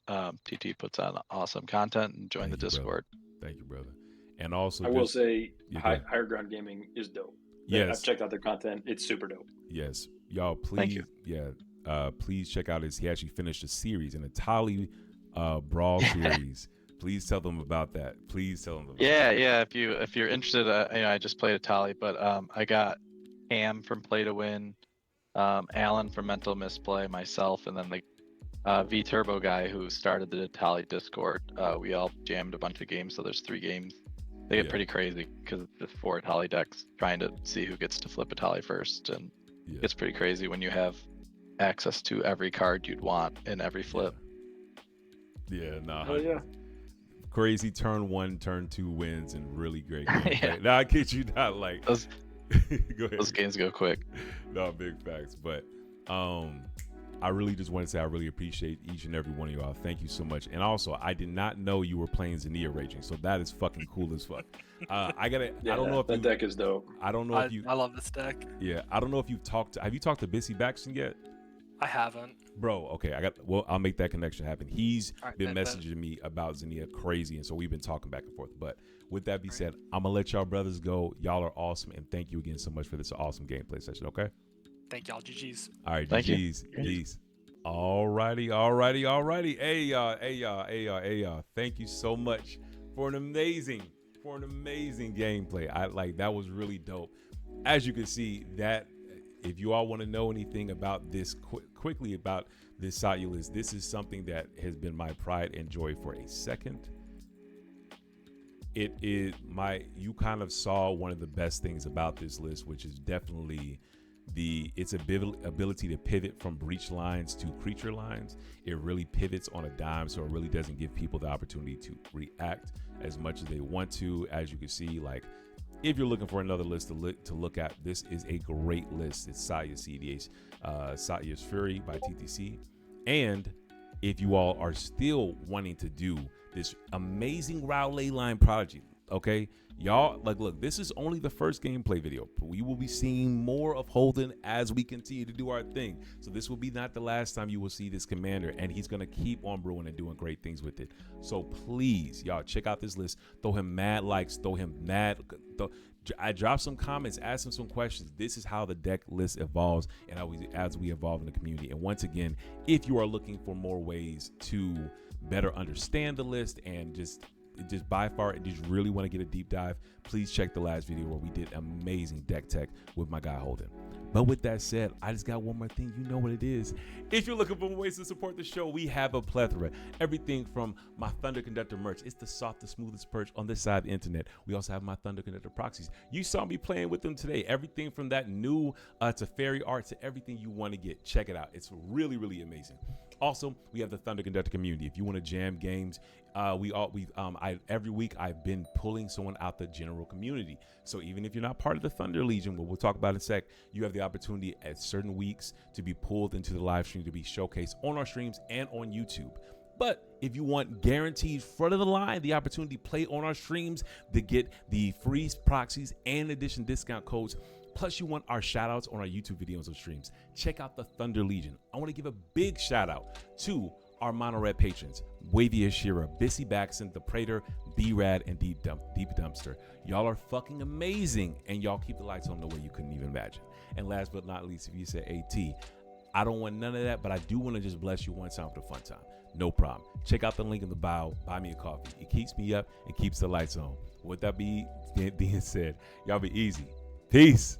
TT puts on awesome content, and join the Discord. Thank you, brother. And also, I will say, Yeah, go High, ahead. Higher Ground Gaming is dope. Yes. I've checked out their content. It's super dope. Yes, y'all, please. Thank you. Yeah, please check out he actually finished a series, an Etali Brawl series. Please tell them about that. Please tell them about that. Yeah. If you're interested, I just played Etali, but I got Cam from Play to Win, Alan from Mental Misplay, myself, and then the V Turbo guy who started the Etali Discord. We all jammed a bunch of games, so there's 3 games. They get pretty crazy because it's just 4 Etali decks trying to see who gets to flip Etali first, and it gets pretty crazy when you have access to every card you'd want in every flip. Yeah, nah. Oh yeah. Crazy turn 1, turn 2 wins, and really great gameplay. Yeah. Now I kid you not, like Those, go ahead. those games go quick. No, big facts. But I really just want to say I really appreciate each and every one of y'all. Thank you so much. And also, I did not know you were playing Zinnia Raging, so that is fucking cool as fuck. I don't know if that deck is dope. I don't know if you. I love this deck. Yeah, I don't know if you've talked. Have you talked to Bissy Baxton yet? I haven't. Bro, okay, I'll make that connection happen. He's All right, been bet. messaging me about Zinnia crazy, and so we've been talking back and forth. But with that being said, I'm gonna let y'all brothers go. Y'all are awesome, and thank you again so much for this awesome gameplay session. Okay. Thank y'all. GG's. All right, Thank you. GG's. Alrighty. Hey y'all. Thank you so much for an amazing gameplay. That was really dope. As you can see, that if you all want to know anything about this quickly about this Satya list, this is something that has been my pride and joy for a second. You kind of saw one of the best things about this list, which is definitely its ability to pivot from breach lines to creature lines. It really pivots on a dime, so it really doesn't give people the opportunity to react as much as they want to. As you can see, if you're looking for another list to look at, this is a great list. It's Satya cEDH, Satya's Fury by TTC. And if you all are still wanting to do this amazing RAL ley line prodigy, okay, y'all, look, this is only the first gameplay video. We will be seeing more of Holden as we continue to do our thing. So this will be not the last time you will see this commander, and he's going to keep on brewing and doing great things with it. So please, y'all, check out this list. Throw him mad likes, I drop some comments, ask him some questions. This is how the deck list evolves and as we evolve in the community. And once again, if you are looking for more ways to better understand the list and just by far, and just really want to get a deep dive, please check the last video where we did amazing deck tech with my guy Holden. But with that said, I just got one more thing. You know what it is. If you're looking for ways to support the show, we have a plethora. Everything from my ThunderConductor merch. It's the softest, smoothest perch on this side of the internet. We also have my ThunderConductor proxies. You saw me playing with them today. Everything from that new to fairy art to everything you want to get. Check it out. It's really, really amazing. Also, we have the ThunderConductor Community. If you want to jam games, every week I've been pulling someone out the general community. So even if you're not part of the Thunder Legion, what we'll talk about in a sec, you have the opportunity at certain weeks to be pulled into the live stream to be showcased on our streams and on YouTube. But if you want guaranteed front of the line, the opportunity to play on our streams to get the free proxies and addition discount codes, plus you want our shout outs on our YouTube videos and streams, check out the Thunder Legion. I want to give a big shout out to our mono red patrons, Wavy Ashira, Bissy Baxton, The Praetor, B-Rad, and Deep Dumpster. Y'all are fucking amazing, and y'all keep the lights on the way you couldn't even imagine. And last but not least, if you said AT, I don't want none of that, but I do want to just bless you one time for the fun time. No problem. Check out the link in the bio. Buy me a coffee. It keeps me up and keeps the lights on. With that being said, y'all be easy. Peace.